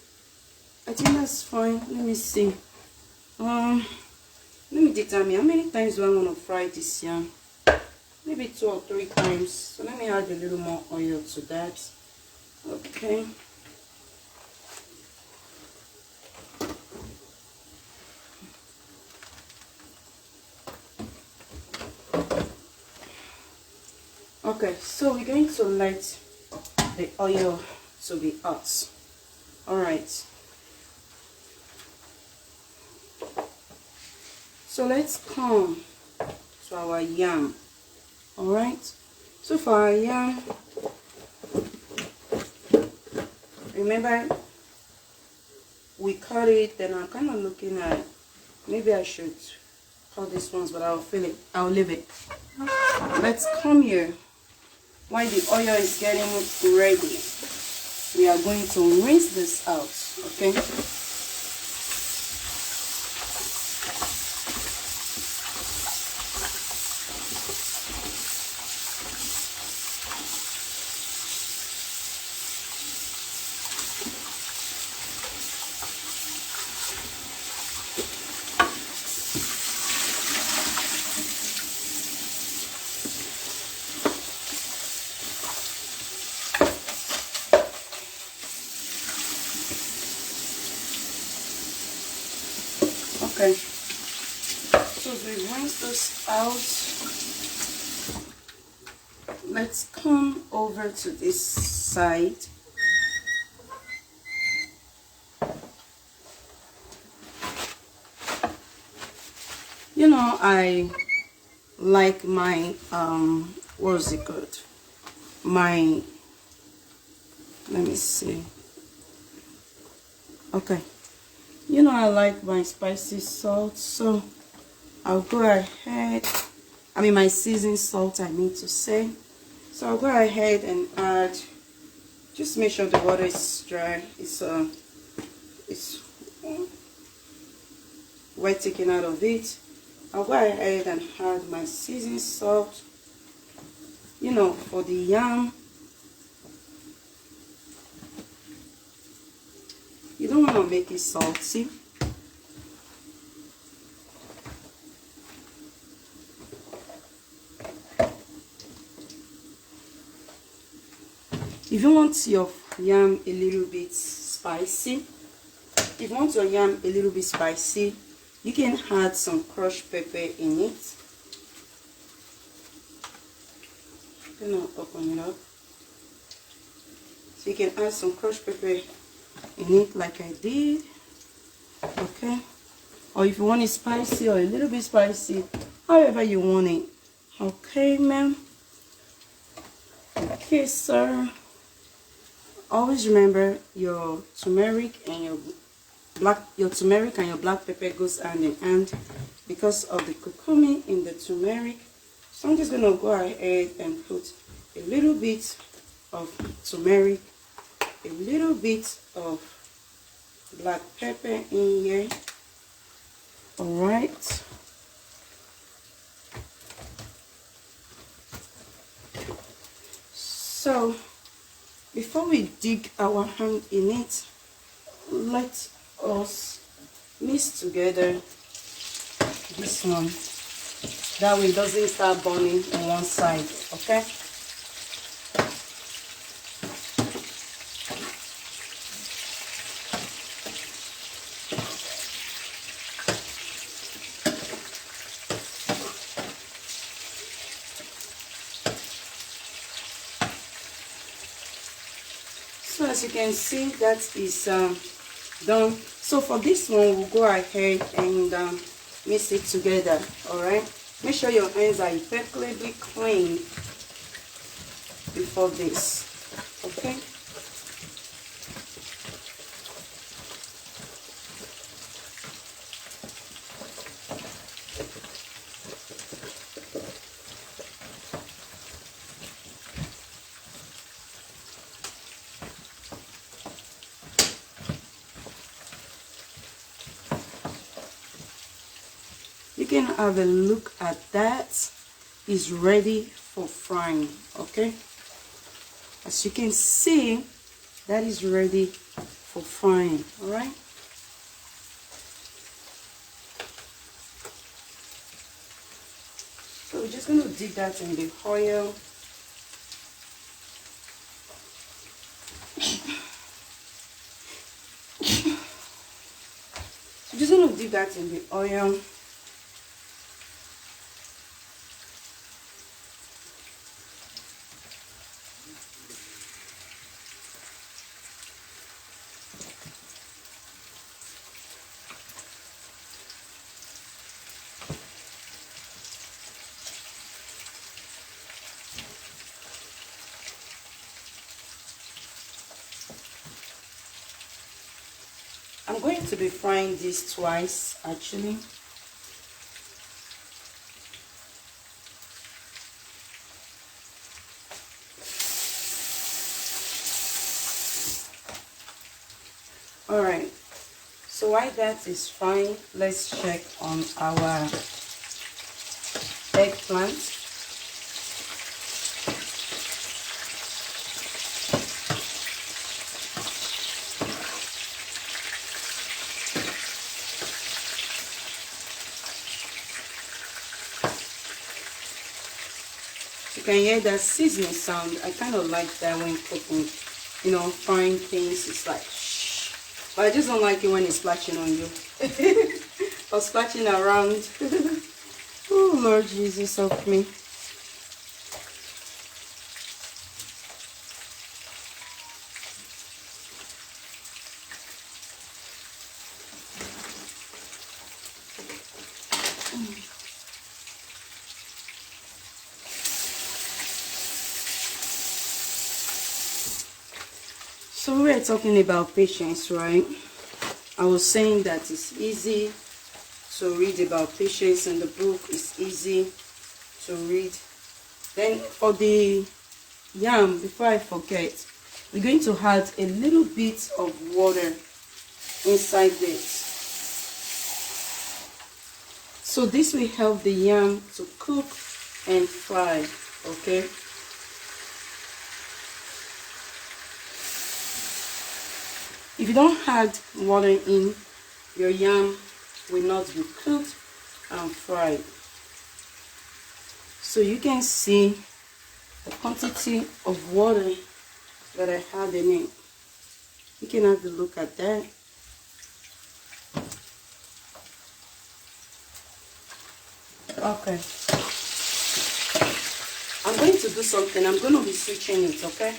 I think that's fine. Let me see. Let me determine how many times do I want to fry this yam. Maybe 2 or 3 times. So let me add a little more oil to that. Okay. Okay, so we're going to let the oil to be hot. All right. So let's come to our yam. All right. So for our yam, remember we cut it. Then I'm kind of looking at maybe I should cut these ones, but I'll leave it. Let's come here. While the oil is getting ready, we are going to rinse this out, okay? Okay, so we rinse this out. Let's come over to this side. You know, I like my what is it called? Let me see. Okay. You know, I like my spicy salt, so I'll go ahead. My seasoned salt, I mean to say. So I'll go ahead and add. Just make sure the water is dry. It's wet taken out of it. I'll go ahead and add my seasoned salt. You know, for the yam. You don't want to make it salty. If you want your yam a little bit spicy, you can add some crushed pepper in it. I'm gonna open it up. So you can add some crushed pepper in it like I did. Okay, or if you want it spicy or a little bit spicy, however you want it. Okay, ma'am. Okay, sir. Always remember your turmeric and your black pepper goes hand in hand because of the curcumin in the turmeric. So I'm just gonna go ahead and put a little bit of turmeric, a little bit of black pepper in here. All right. So before we dig our hand in it, let us mix together this one. That way it doesn't start burning on one side, okay? So as you can see, that is done. So for this one, we'll go ahead and mix it together. All right, make sure your hands are impeccably clean before this. Okay. You can have a look at that. Is ready for frying. Okay, as you can see, that is ready for frying. All right. So we're just going to dip that in the oil. So just going to dip that in the oil. I'm going to be frying this twice actually. Alright, so while that is frying, let's check on our eggplant. You can hear that sizzling sound. I kind of like that when cooking, you know, frying things. It's like shh, but I just don't like it when it's splashing on you or splashing around. Oh Lord Jesus, help me. So we were talking about patience, right? I was saying that it's easy to read about patience in the book. It's easy to read. Then for the yam, before I forget, we're going to add a little bit of water inside this. So this will help the yam to cook and fry, okay? If you don't add water in, your yam will not be cooked and fried. So you can see the quantity of water that I had in it. You can have a look at that. Okay. I'm going to do something. I'm going to be switching it, okay?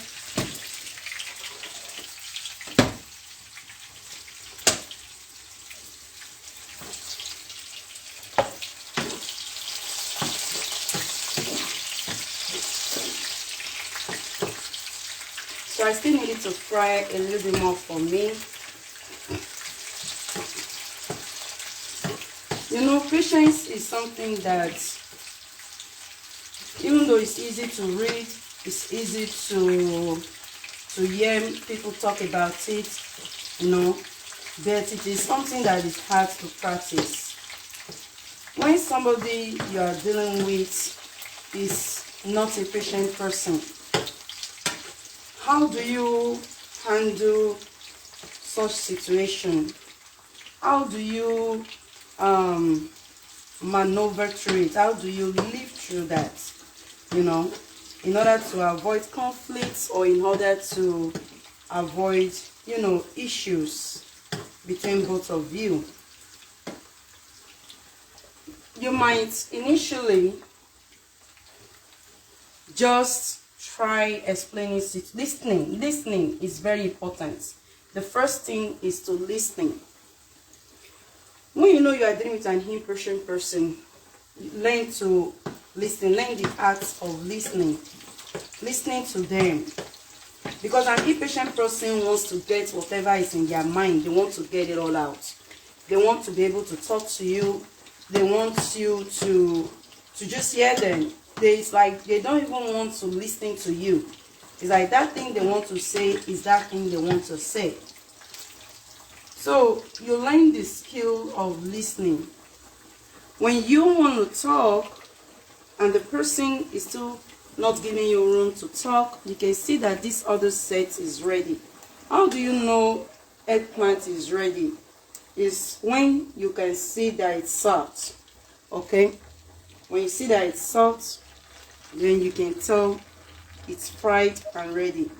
So I still need it to fry a little bit more for me. You know, patience is something that, even though it's easy to read, it's easy to hear people talk about it, you know, but it is something that is hard to practice. When somebody you are dealing with is not a patient person, how do you handle such situation? How do you maneuver through it? How do you live through that, you know, in order to avoid conflicts or in order to avoid, you know, issues between both of you? You might initially just try explaining it. Listening is very important. The first thing is to listen. When you know you are dealing with an impatient person, learn to listen. Learn the art of listening to them. Because an impatient person wants to get whatever is in their mind. They want to get it all out. They want to be able to talk to you. They want you to just hear them. It's like they don't even want to listen to you. It's like that thing they want to say is that thing they want to say. So you learn the skill of listening. when you want to talk and the person is still not giving you room to talk, you can see that this other set is ready. How do you know eggplant is ready? Is when you can see that it's soft. Okay, when you see that it's soft, then you can tell it's fried and ready.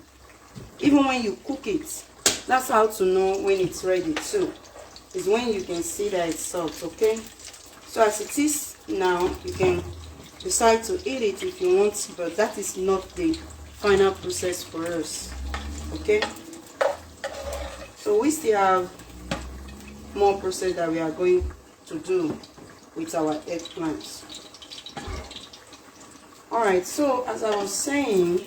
Even when you cook it, that's how to know when it's ready too, is when you can see that it's soft. Okay, so as it is now, you can decide to eat it if you want, but that is not the final process for us. Okay, so we still have more process that we are going to do with our eggplants. Alright, so as I was saying,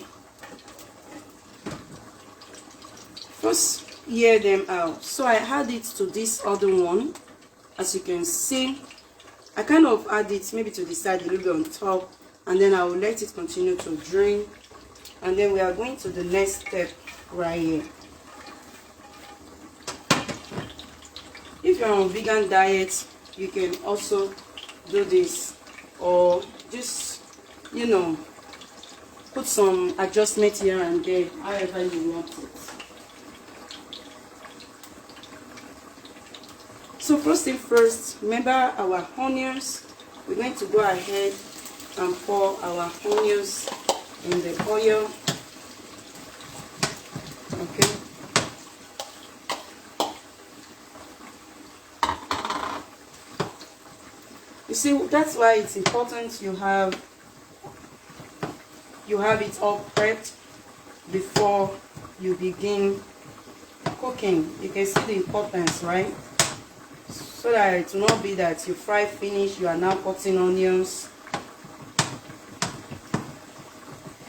first hear them out. So I add it to this other one. As you can see, I kind of add it maybe to the side a little bit on top, and then I will let it continue to drain, and then we are going to the next step right here. If you're on vegan diet, you can also do this, or just, you know, put some adjustment here and there, however you want it. So first thing first, remember our onions. We're going to go ahead and pour our onions in the oil. Okay. You see, that's why it's important you have it all prepped before you begin cooking. You can see the importance, right? So that it will not be that you fry finish, you are now cutting onions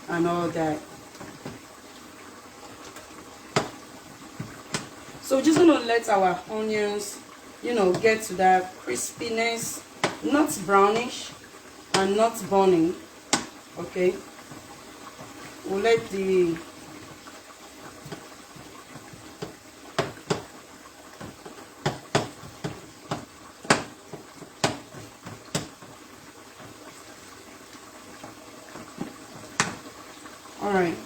and all that. So we're just going to let our onions, you know, get to that crispiness, not brownish and not burning. Okay, we'll let the alright,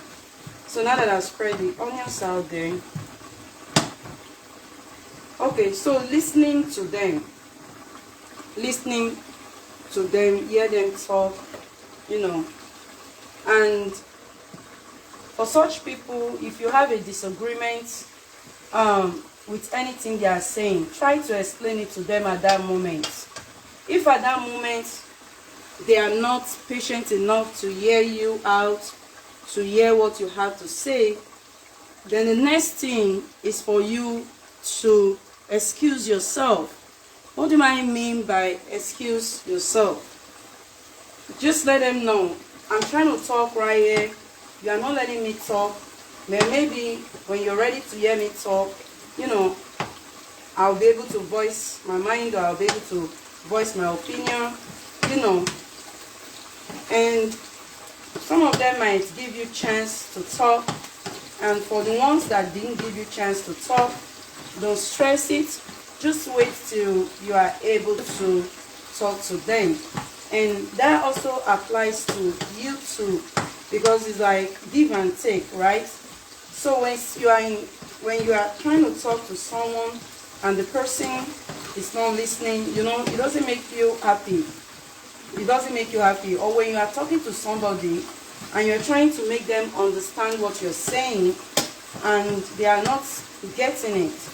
so now that I've spread the onions out there, okay, so listening to them, hear them talk, you know. And for such people, if you have a disagreement with anything they are saying, try to explain it to them at that moment. If at that moment they are not patient enough to hear you out, to hear what you have to say, then the next thing is for you to excuse yourself. What do I mean by excuse yourself? Just let them know, I'm trying to talk right here, you are not letting me talk. Then maybe when you're ready to hear me talk, you know, I'll be able to voice my mind, or I'll be able to voice my opinion, you know. And some of them might give you chance to talk, and for the ones that didn't give you chance to talk, don't stress it. Just wait till you are able to talk to them. And that also applies to you too, because it's like give and take, right? So when you are trying to talk to someone and the person is not listening, you know, it doesn't make you happy. It doesn't make you happy. Or when you are talking to somebody and you're trying to make them understand what you're saying and they are not getting it,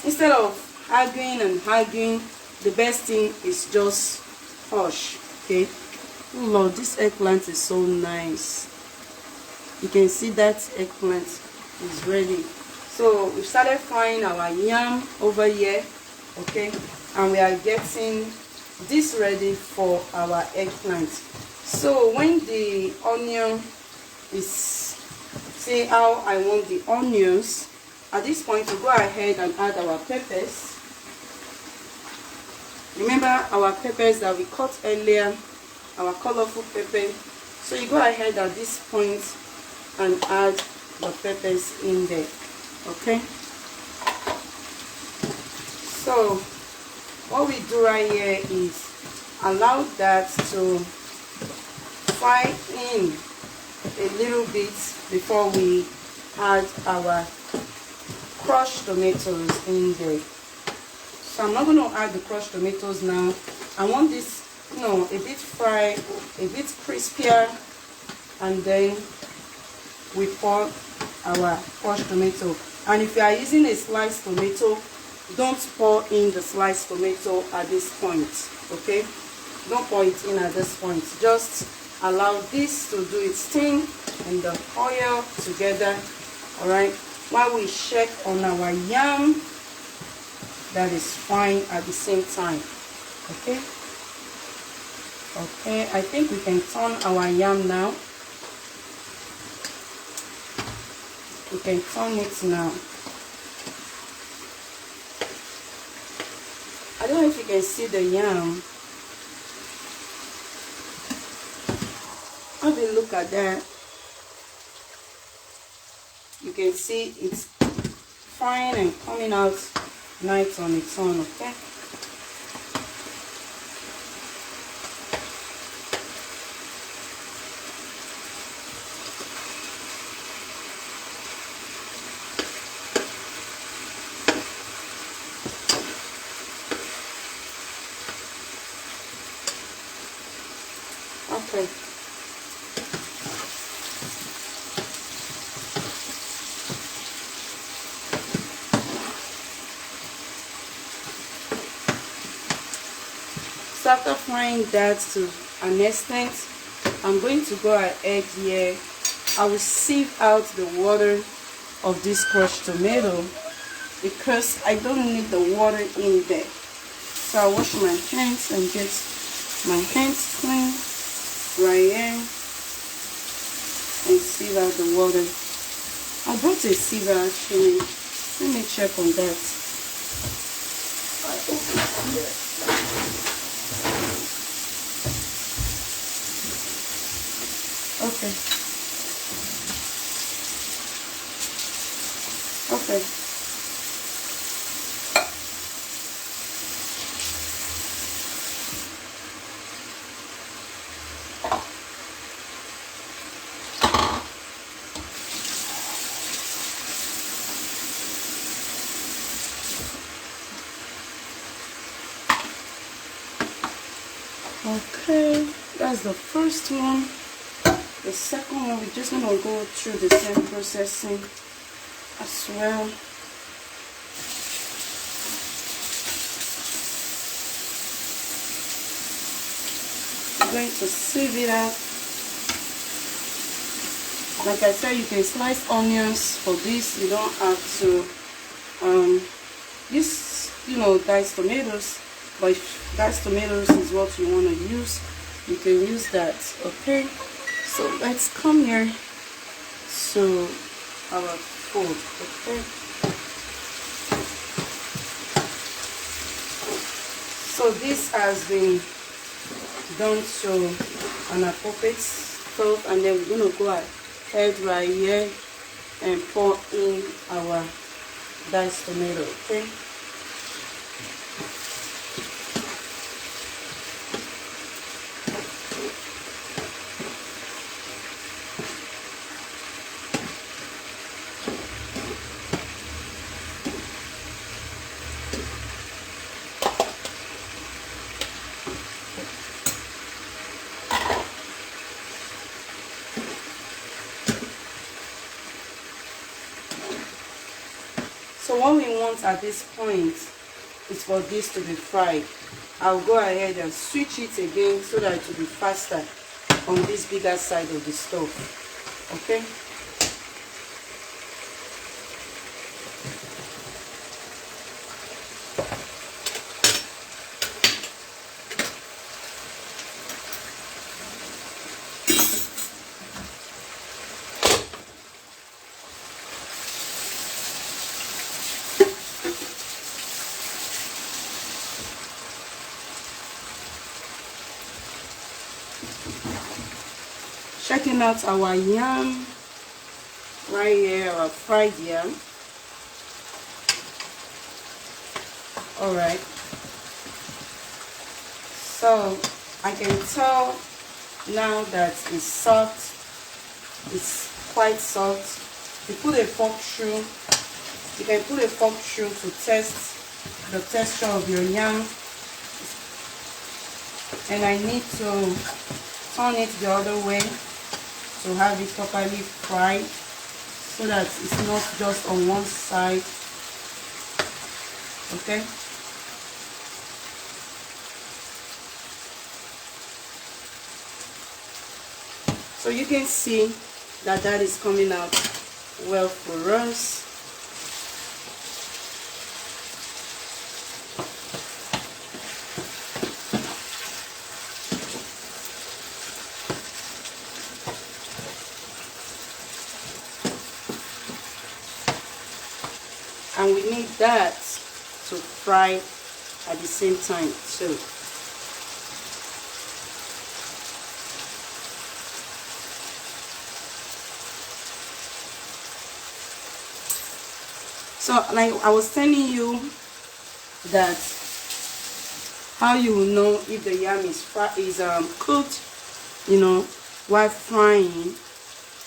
instead of arguing and arguing, the best thing is just hush. Okay. Oh Lord, this eggplant is so nice. You can see that eggplant is ready. So we started frying our yam over here. Okay, and we are getting this ready for our eggplant. So when the onion is, see how I want the onions, at this point we go ahead and add our peppers. Remember our peppers that we cut earlier, our colorful pepper. So you go ahead at this point and add the peppers in there. Okay, so what we do right here is allow that to fry in a little bit before we add our crushed tomatoes in there. So I'm not going to add the crushed tomatoes now. I want this, you know, a bit fried, a bit crispier, and then we pour our crushed tomato. And if you are using a sliced tomato, don't pour in the sliced tomato at this point, okay? Don't pour it in at this point. Just allow this to do its thing and the oil together, all right? While we check on our yam that is frying at the same time, okay? Okay, I think we can turn our yam now. We can turn it now. I don't know if you can see the yam. Have a look at that. You can see it's frying and coming out nice on its own, okay? Okay. So after frying that to an extent, I'm going to go ahead here. I will sieve out the water of this crushed tomato because I don't need the water in there. So I wash my hands and get my hands clean right here and sieve out the water. I brought a sieve actually. Let me check on that. I open it here. Okay. Okay. Okay, that's the first one. The second one, we're just gonna go through the same processing as well. I'm going to sieve it out. Like I said, you can slice onions for this. You don't have to this, you know, diced tomatoes, but if diced tomatoes is what you want to use, you can use that, okay? So let's come here to our food, okay? So this has been done to an appropriate stove, and then we're going to go ahead right here and pour in our diced tomato, okay? So what we want at this point is for this to be fried. I'll go ahead and switch it again so that it will be faster on this bigger side of the stove, okay? Checking out our yam right here, our fried yam. All right, So I can tell now that it's soft. It's quite soft. You put a fork through. You can put a fork through to test the texture of your yam. And I need to turn it the other way to have it properly fried, so that it's not just on one side. Okay. So you can see that that is coming out well for us. And we need that to fry at the same time too. So like I was telling you, that how you will know if the yam is cooked, you know, while frying.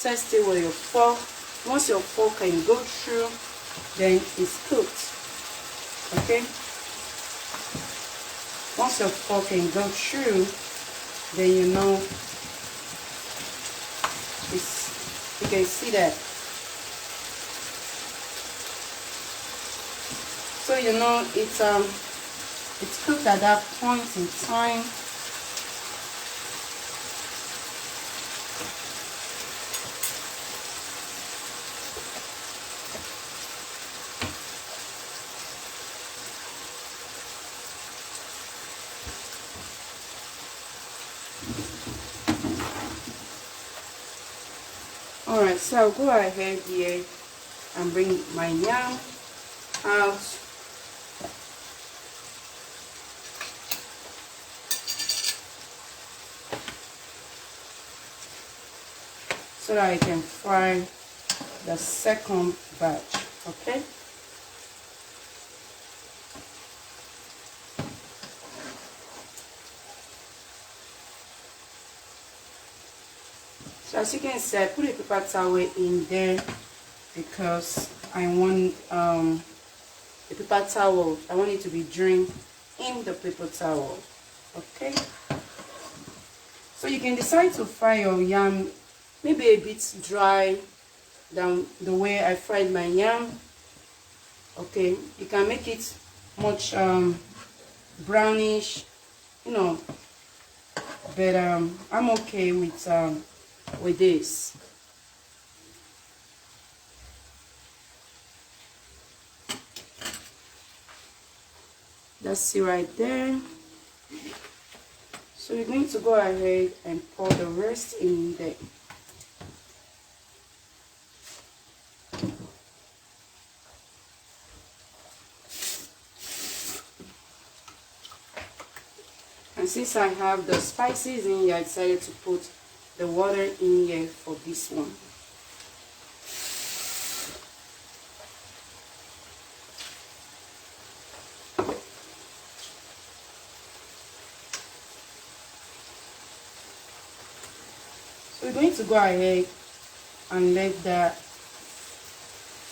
Test it with your fork. Once your fork can go through, then it's cooked. Okay. Once your fork can go through, then you know you can see that. So you know it's cooked at that point in time. Alright, so I'll go ahead here and bring my yam out. So that I can fry the second batch, okay? So as you can see, I put a paper towel in there because I want the paper towel, I want it to be drained in the paper towel, okay? So you can decide to fry your yam maybe a bit dry than the way I fried my yam. Okay, you can make it much brownish, you know, but I'm okay with this. That's it right there. So you're going to go ahead and pour the rest in there. And since I have the spices in here, I decided to put the water in here for this one. So we're going to go ahead and let that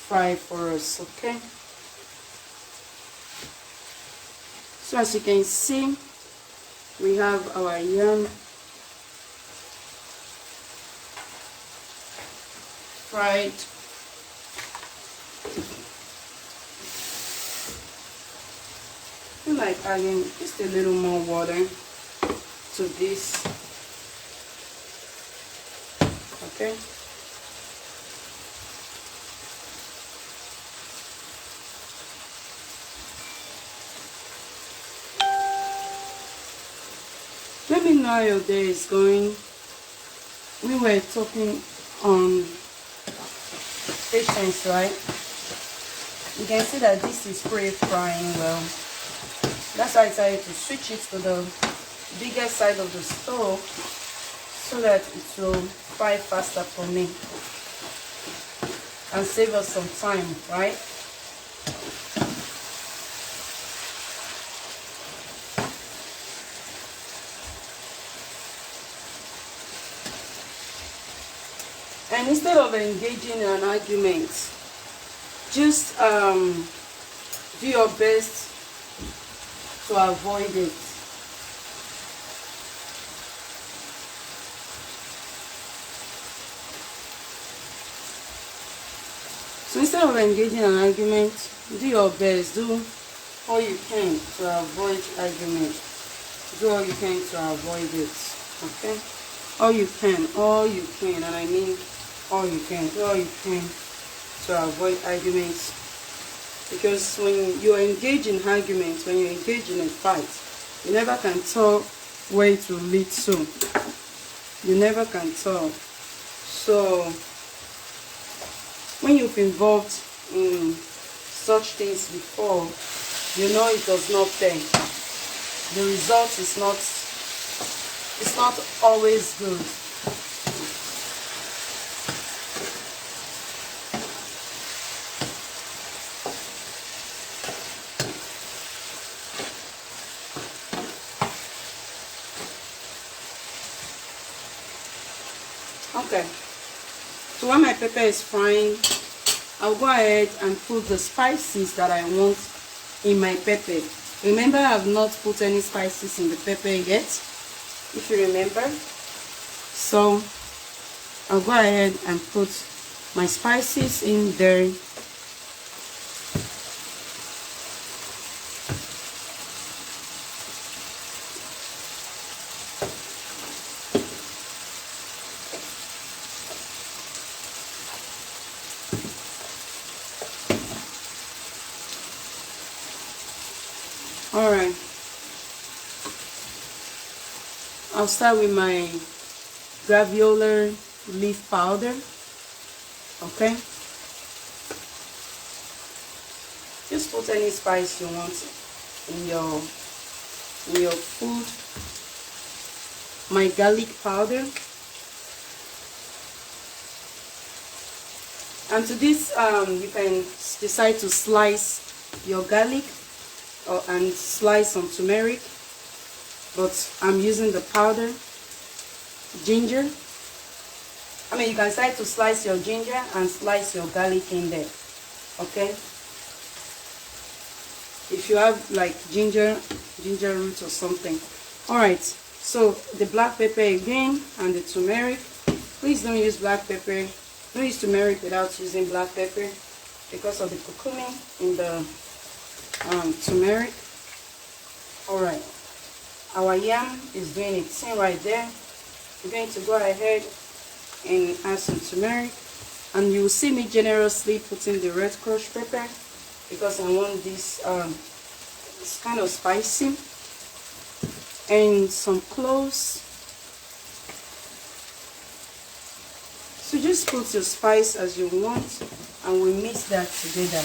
fry for us, okay? So as you can see, we have our yam fried. I feel like adding just a little more water to this, okay? Let me know how your day is going. We were talking on patience, right? You can see that this is pre-frying well. That's why I decided to switch it to the bigger side of the stove so that it will fry faster for me and save us some time, right? And instead of engaging in an argument, just do your best to avoid it. So instead of engaging in an argument, do your best, do all you can to avoid argument. Do all you can to avoid it. Okay? All you can, and I mean all you can. Do all you can to avoid arguments. Because when you engage in arguments, when you engage in a fight, you never can tell where it will lead to. You never can tell. So when you've involved in such things before, you know it does not pay. The result is not, it's not always good. Okay, so when my pepper is frying, I'll go ahead and put the spices that I want in my pepper. Remember, I have not put any spices in the pepper yet, if you remember. So I'll go ahead and put my spices in there. Alright, I'll start with my graviola leaf powder. Okay, just put any spice you want in your food. My garlic powder, and to this you can decide to slice your garlic and slice some turmeric, but I'm using the powder. Ginger, I mean, you can decide to slice your ginger and slice your garlic in there. Okay, if you have like ginger root or something. All right, so the black pepper again and the turmeric. Please don't use black pepper, don't use turmeric without using black pepper because of the curcumin in the turmeric. All right, our yam is doing its thing right there. We're going to go ahead and add some turmeric, and you will see me generously putting the red crushed pepper because I want this it's kind of spicy, and some cloves. So just put your spice as you want, and we mix that together.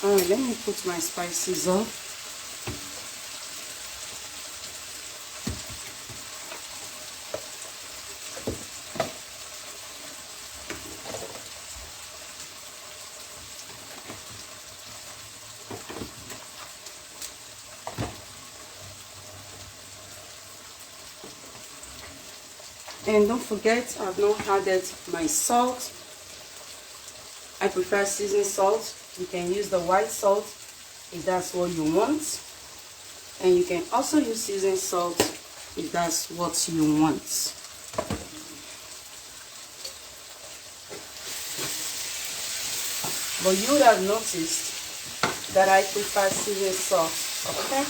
Alright, let me put my spices up. And don't forget, I've not added my salt. I prefer seasoned salt. You can use the white salt if that's what you want, and you can also use seasoned salt if that's what you want. But you would have noticed that I prefer seasoned salt. Okay,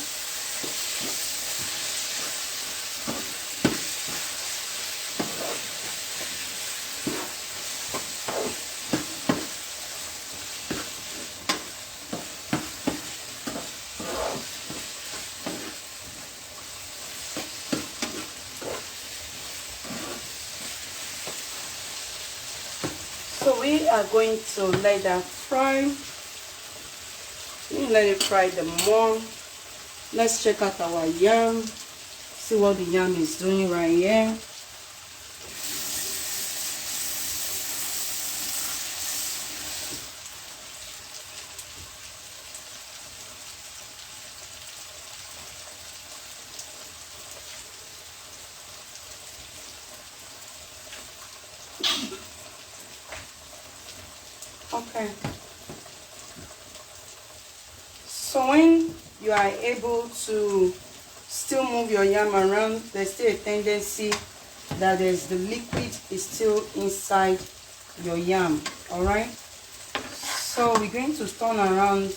we are going to let that fry. Let it fry the more. Let's check out our yam. See what the yam is doing right here. Okay. So when you are able to still move your yam around, there's still a tendency that there's the liquid is still inside your yam. All right. So we're going to turn around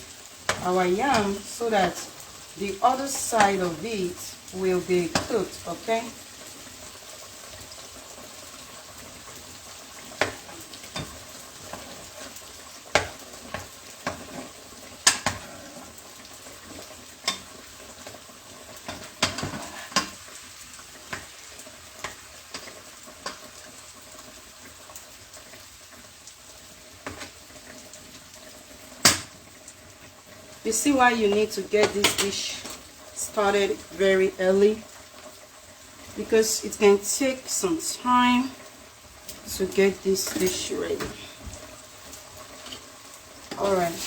our yam so that the other side of it will be cooked. Okay. You see why you need to get this dish started very early, because it can take some time to get this dish ready. All right.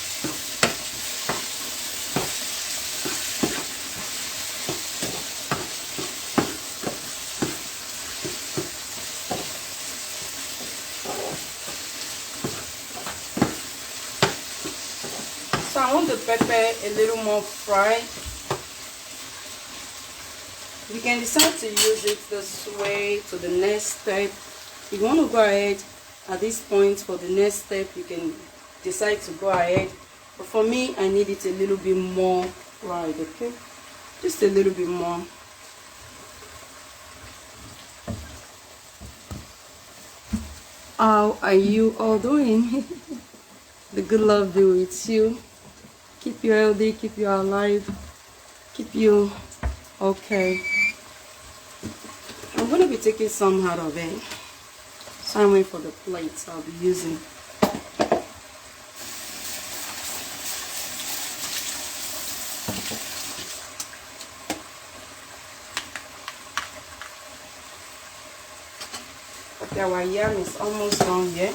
So I want the pepper a little more fried. You can decide to use it this way to the next step. If you want to go ahead at this point for the next step, you can decide to go ahead. But for me, I need it a little bit more fried, okay? Just a little bit more. How are you all doing? The good Lord be with you. Keep you healthy, keep you alive, keep you okay. I'm going to be taking some out of it. So I'm waiting for the plates I'll be using. Okay, our yam is almost done here.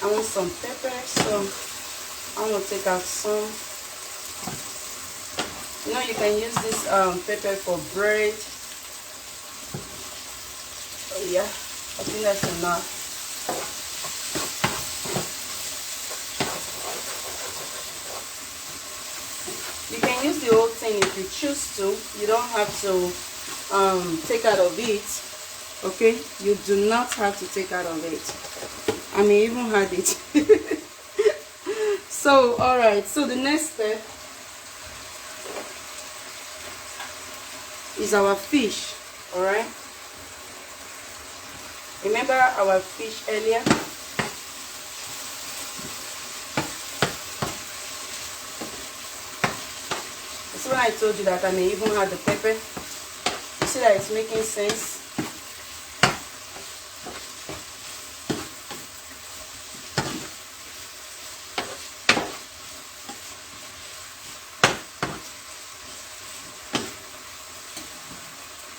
I want some pepper, so I'm going to take out some. You know, you can use this pepper for bread. Oh yeah, I think that's enough. You can use the whole thing if you choose to. You don't have to take out of it. Okay, you do not have to take out of it. I may even had it. So all right, so the next step is our fish. All right, remember our fish earlier? So when I told you that I may even add the pepper, you see that it's making sense.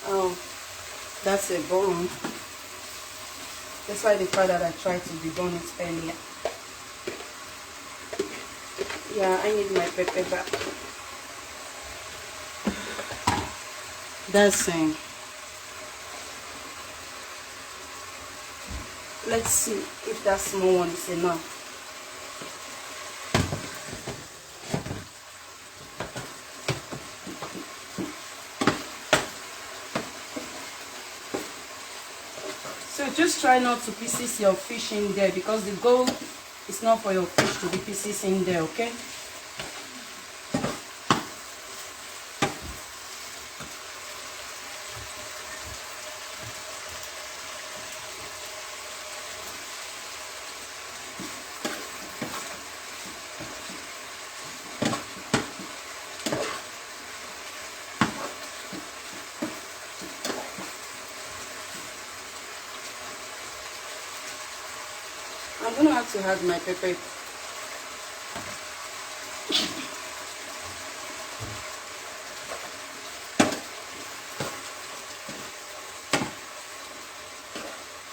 Oh, that's a bone. That's why the part that I tried to debone it earlier. Yeah, I need my pepper back. That's same. Let's see if that small one is enough. So just try not to pieces your fish in there, because the goal is not for your fish to be pieces in there, okay? I'm gonna have to add my pepper.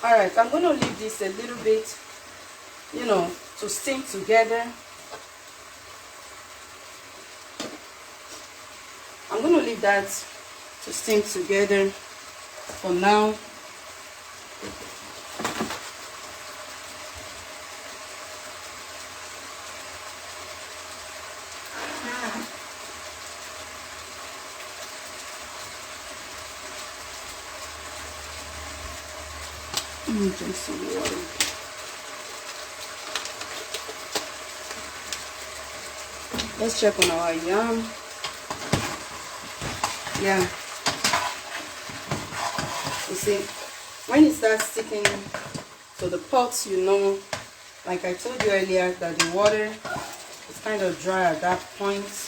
All right, I'm gonna leave this a little bit, you know, to steam together. I'm gonna leave that to steam together for now. Drink some water. Let's check on our yam. Yeah, you see, when it starts sticking to the pot, you know, like I told you earlier, that the water is kind of dry at that point.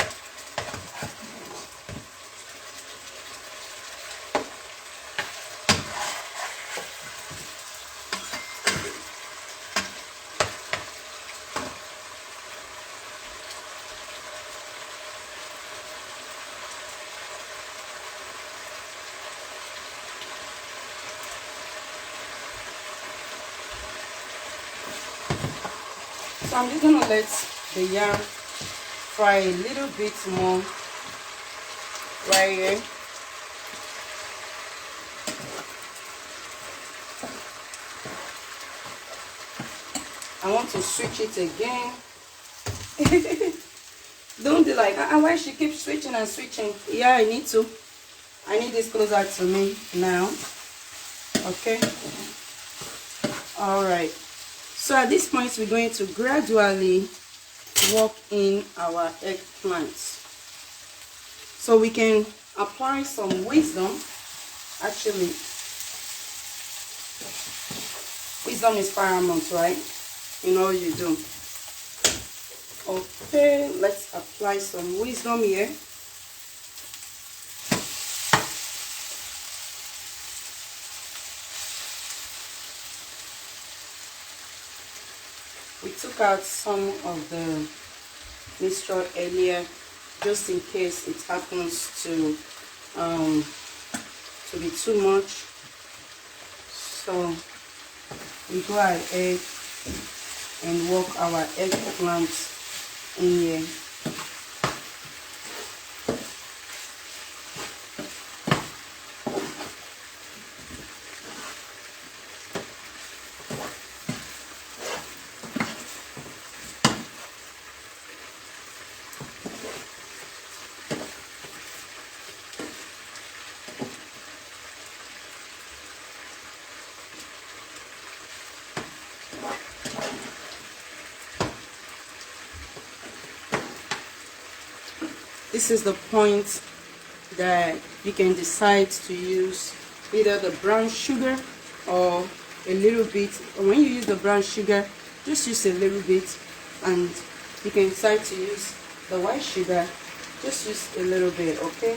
So I'm just gonna let the yam fry a little bit more right here. I want to switch it again. Don't be like, why she keeps switching and switching? Yeah, I need to. I need this closer to me now. Okay. All right. So at this point, we're going to gradually work in our eggplants. So we can apply some wisdom. Actually, wisdom is paramount, right? In all you do. Okay, let's apply some wisdom here. We took out some of the mixture earlier, just in case it happens to be too much. So we go ahead and work our eggplants in here. This is the point that you can decide to use either the brown sugar or a little bit. When you use the brown sugar, just use a little bit, and you can decide to use the white sugar, just use a little bit. Okay,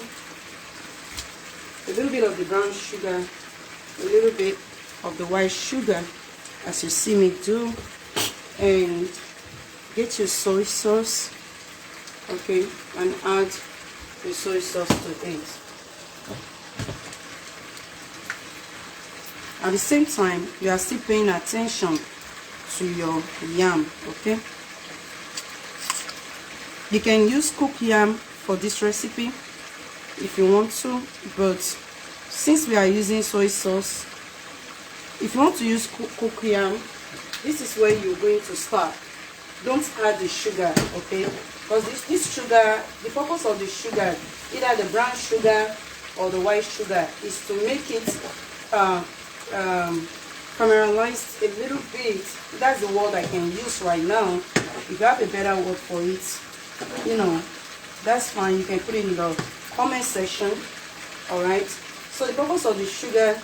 a little bit of the brown sugar, a little bit of the white sugar, as you see me do, and get your soy sauce. Okay, and add the soy sauce to it. At the same time, you are still paying attention to your yam. Okay, you can use cooked yam for this recipe if you want to, but since we are using soy sauce, if you want to use cooked yam, this is where you're going to start. Don't add the sugar, okay? Because this sugar, the purpose of the sugar, either the brown sugar or the white sugar, is to make it caramelized a little bit. That's the word I can use right now. If you have a better word for it, you know, that's fine. You can put it in the comment section. All right. So the purpose of the sugar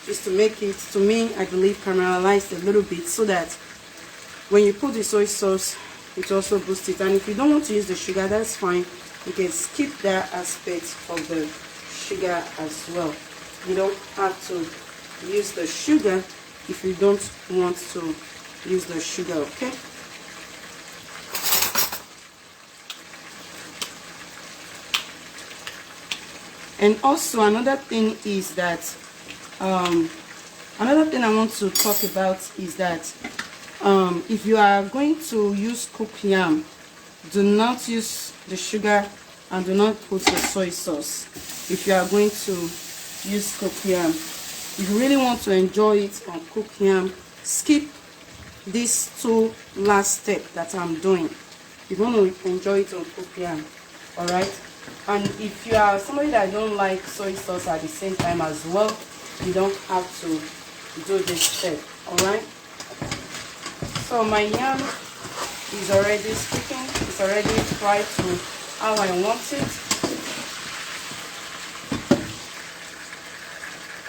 is to make it, to me, I believe, caramelized a little bit, so that when you put the soy sauce, it also boosts it. And if you don't want to use the sugar, that's fine. You can skip that aspect of the sugar as well. You don't have to use the sugar if you don't want to use the sugar. Okay. And also another thing is that another thing I want to talk about is that if you are going to use cooked yam, do not use the sugar and do not put the soy sauce. If you are going to use cooked yam, if you really want to enjoy it on cooked yam, skip these two last steps that I'm doing. You want to enjoy it on cooked yam, all right? And if you are somebody that don't like soy sauce at the same time as well, you don't have to do this step, all right? So my yam is already sticking. It's already fried to how I want it.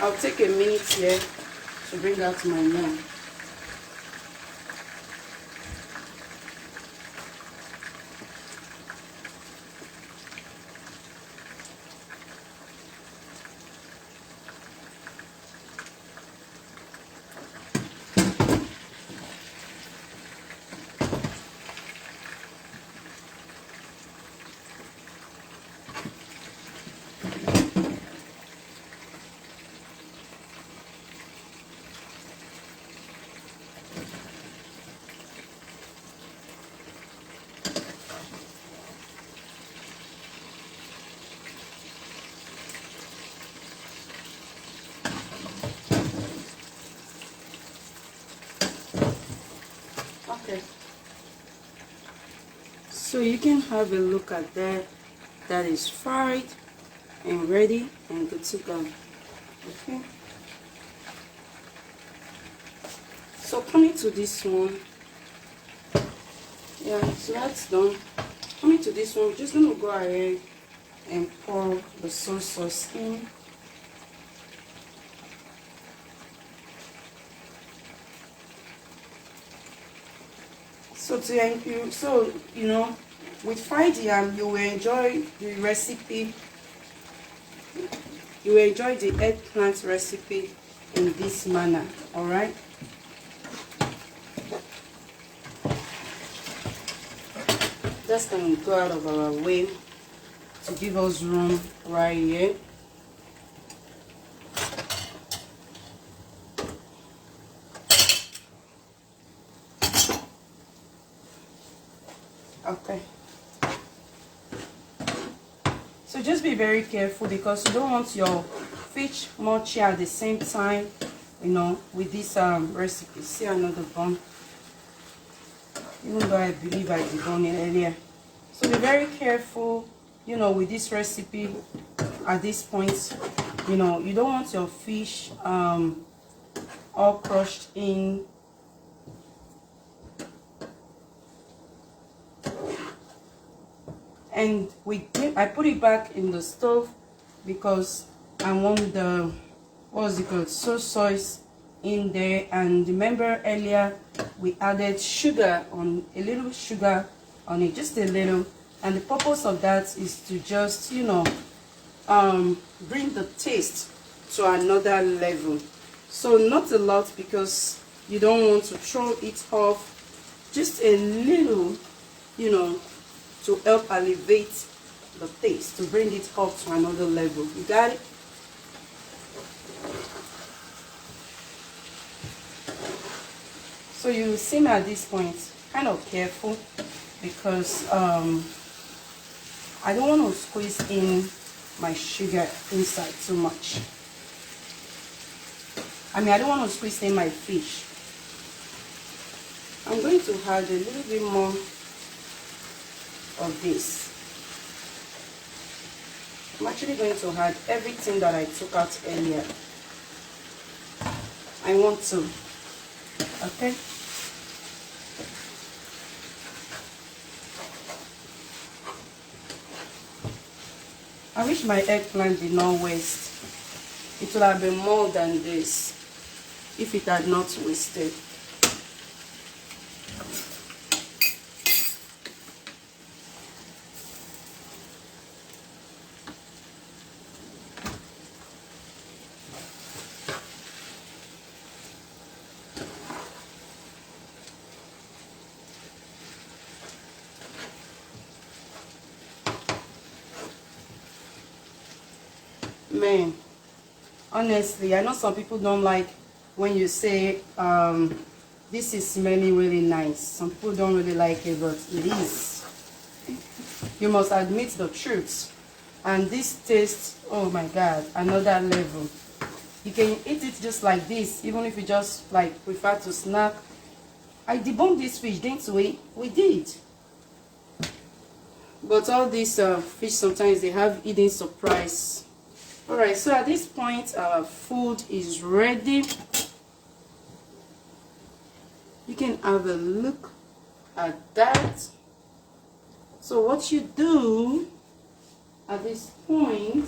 I'll take a minute here to bring out my yam. Okay, so you can have a look at that. That is fried and ready and good to go. Okay, so coming to this one, yeah, so that's done. Coming to this one, we're just gonna go ahead and pour the soy sauce in. So you know, with fried yam, you will enjoy the recipe. You will enjoy the eggplant recipe in this manner. All right. Just gonna go out of our way to give us room right here. Okay. So just be very careful because you don't want your fish mochi at the same time, you know, with this recipe. See another bun. Even though I believe I deboned it earlier. So be very careful, you know, with this recipe at this point. You know, you don't want your fish all crushed in. And I put it back in the stove because I want the, what's it called, soy sauce in there. And remember earlier we added sugar on, a little sugar on it, just a little. And the purpose of that is to just, you know, bring the taste to another level. So not a lot because you don't want to throw it off, just a little, you know, to help elevate the taste, to bring it up to another level. You got it? So you see me at this point kind of careful because I don't want to squeeze in my sugar inside too much. I mean, I don't want to squeeze in my fish. I'm going to add a little bit more of this. I'm actually going to add everything that I took out earlier. I want to, okay? I wish my eggplant did not waste. It would have been more than this if it had not wasted. man, honestly, I know some people don't like when you say this is smelling really nice. Some people don't really like it, but it is. You must admit the truth. And this tastes, oh my god, another level. You can eat it just like this, even if you just like prefer to snack. I deboned this fish, didn't we? We did. But all these fish, sometimes they have hidden surprise. Alright, so at this point our food is ready. You can have a look at that. So what you do at this point,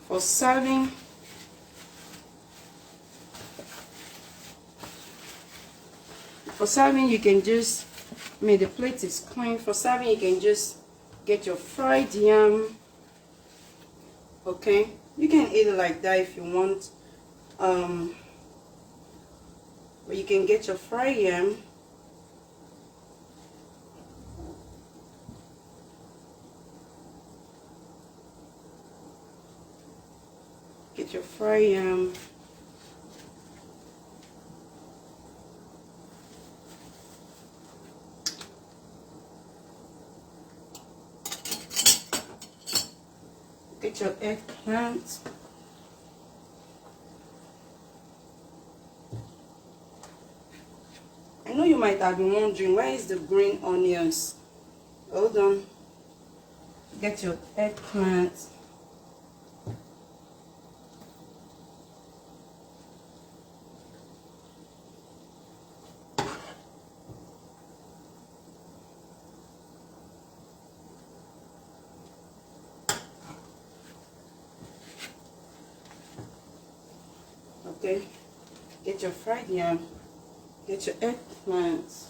for serving, you can just, the plate is clean. For serving, you can just get your fried yam. Okay, you can eat it like that if you want. But you can get your fried yam. Get your fried yam. Get your eggplant. I know you might have been wondering, where is the green onions? Hold on. Get your eggplant. Okay, get your fried yam, get your eggplants.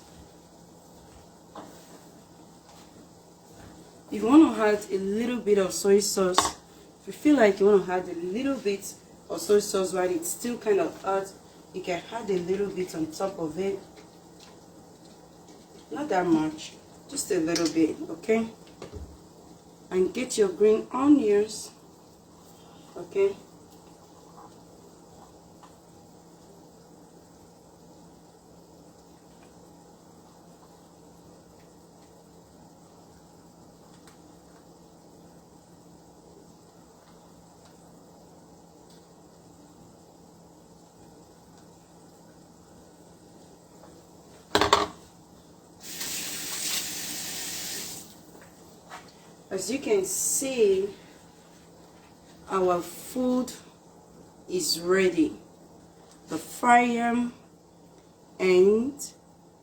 If you want to add a little bit of soy sauce, if you feel like you want to add a little bit of soy sauce while it's still kind of hot, you can add a little bit on top of it. Not that much, just a little bit, okay? And get your green onions, okay? As you can see, our food is ready. The fried yam and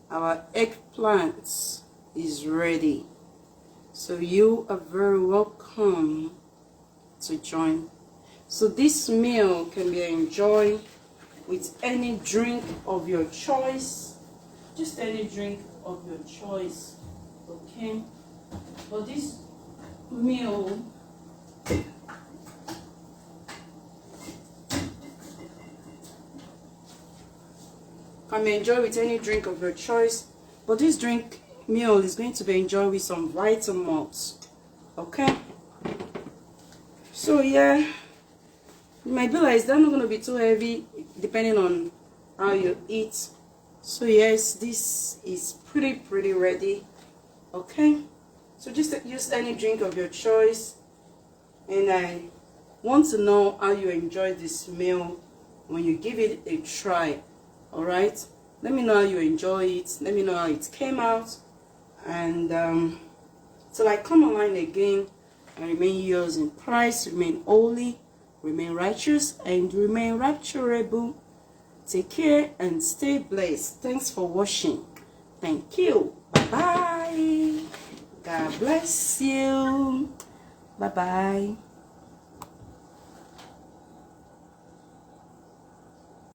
our eggplants is ready. So you are very welcome to join. So this meal can be enjoyed with any drink of your choice. Just any drink of your choice, okay? But this meal can be enjoyed with any drink of your choice, but this meal is going to be enjoyed with some vitamins, okay? So yeah, you might be like, is that not going to be too heavy depending on how you eat? So yes, this is pretty ready, okay? So just use any drink of your choice, and I want to know how you enjoy this meal when you give it a try. All right, let me know how you enjoy it. Let me know how it came out, and till I come online again, I remain yours in Christ, remain holy, remain righteous, and remain rapturable. Take care and stay blessed. Thanks for watching. Thank you. Bye. God bless you. Bye-bye.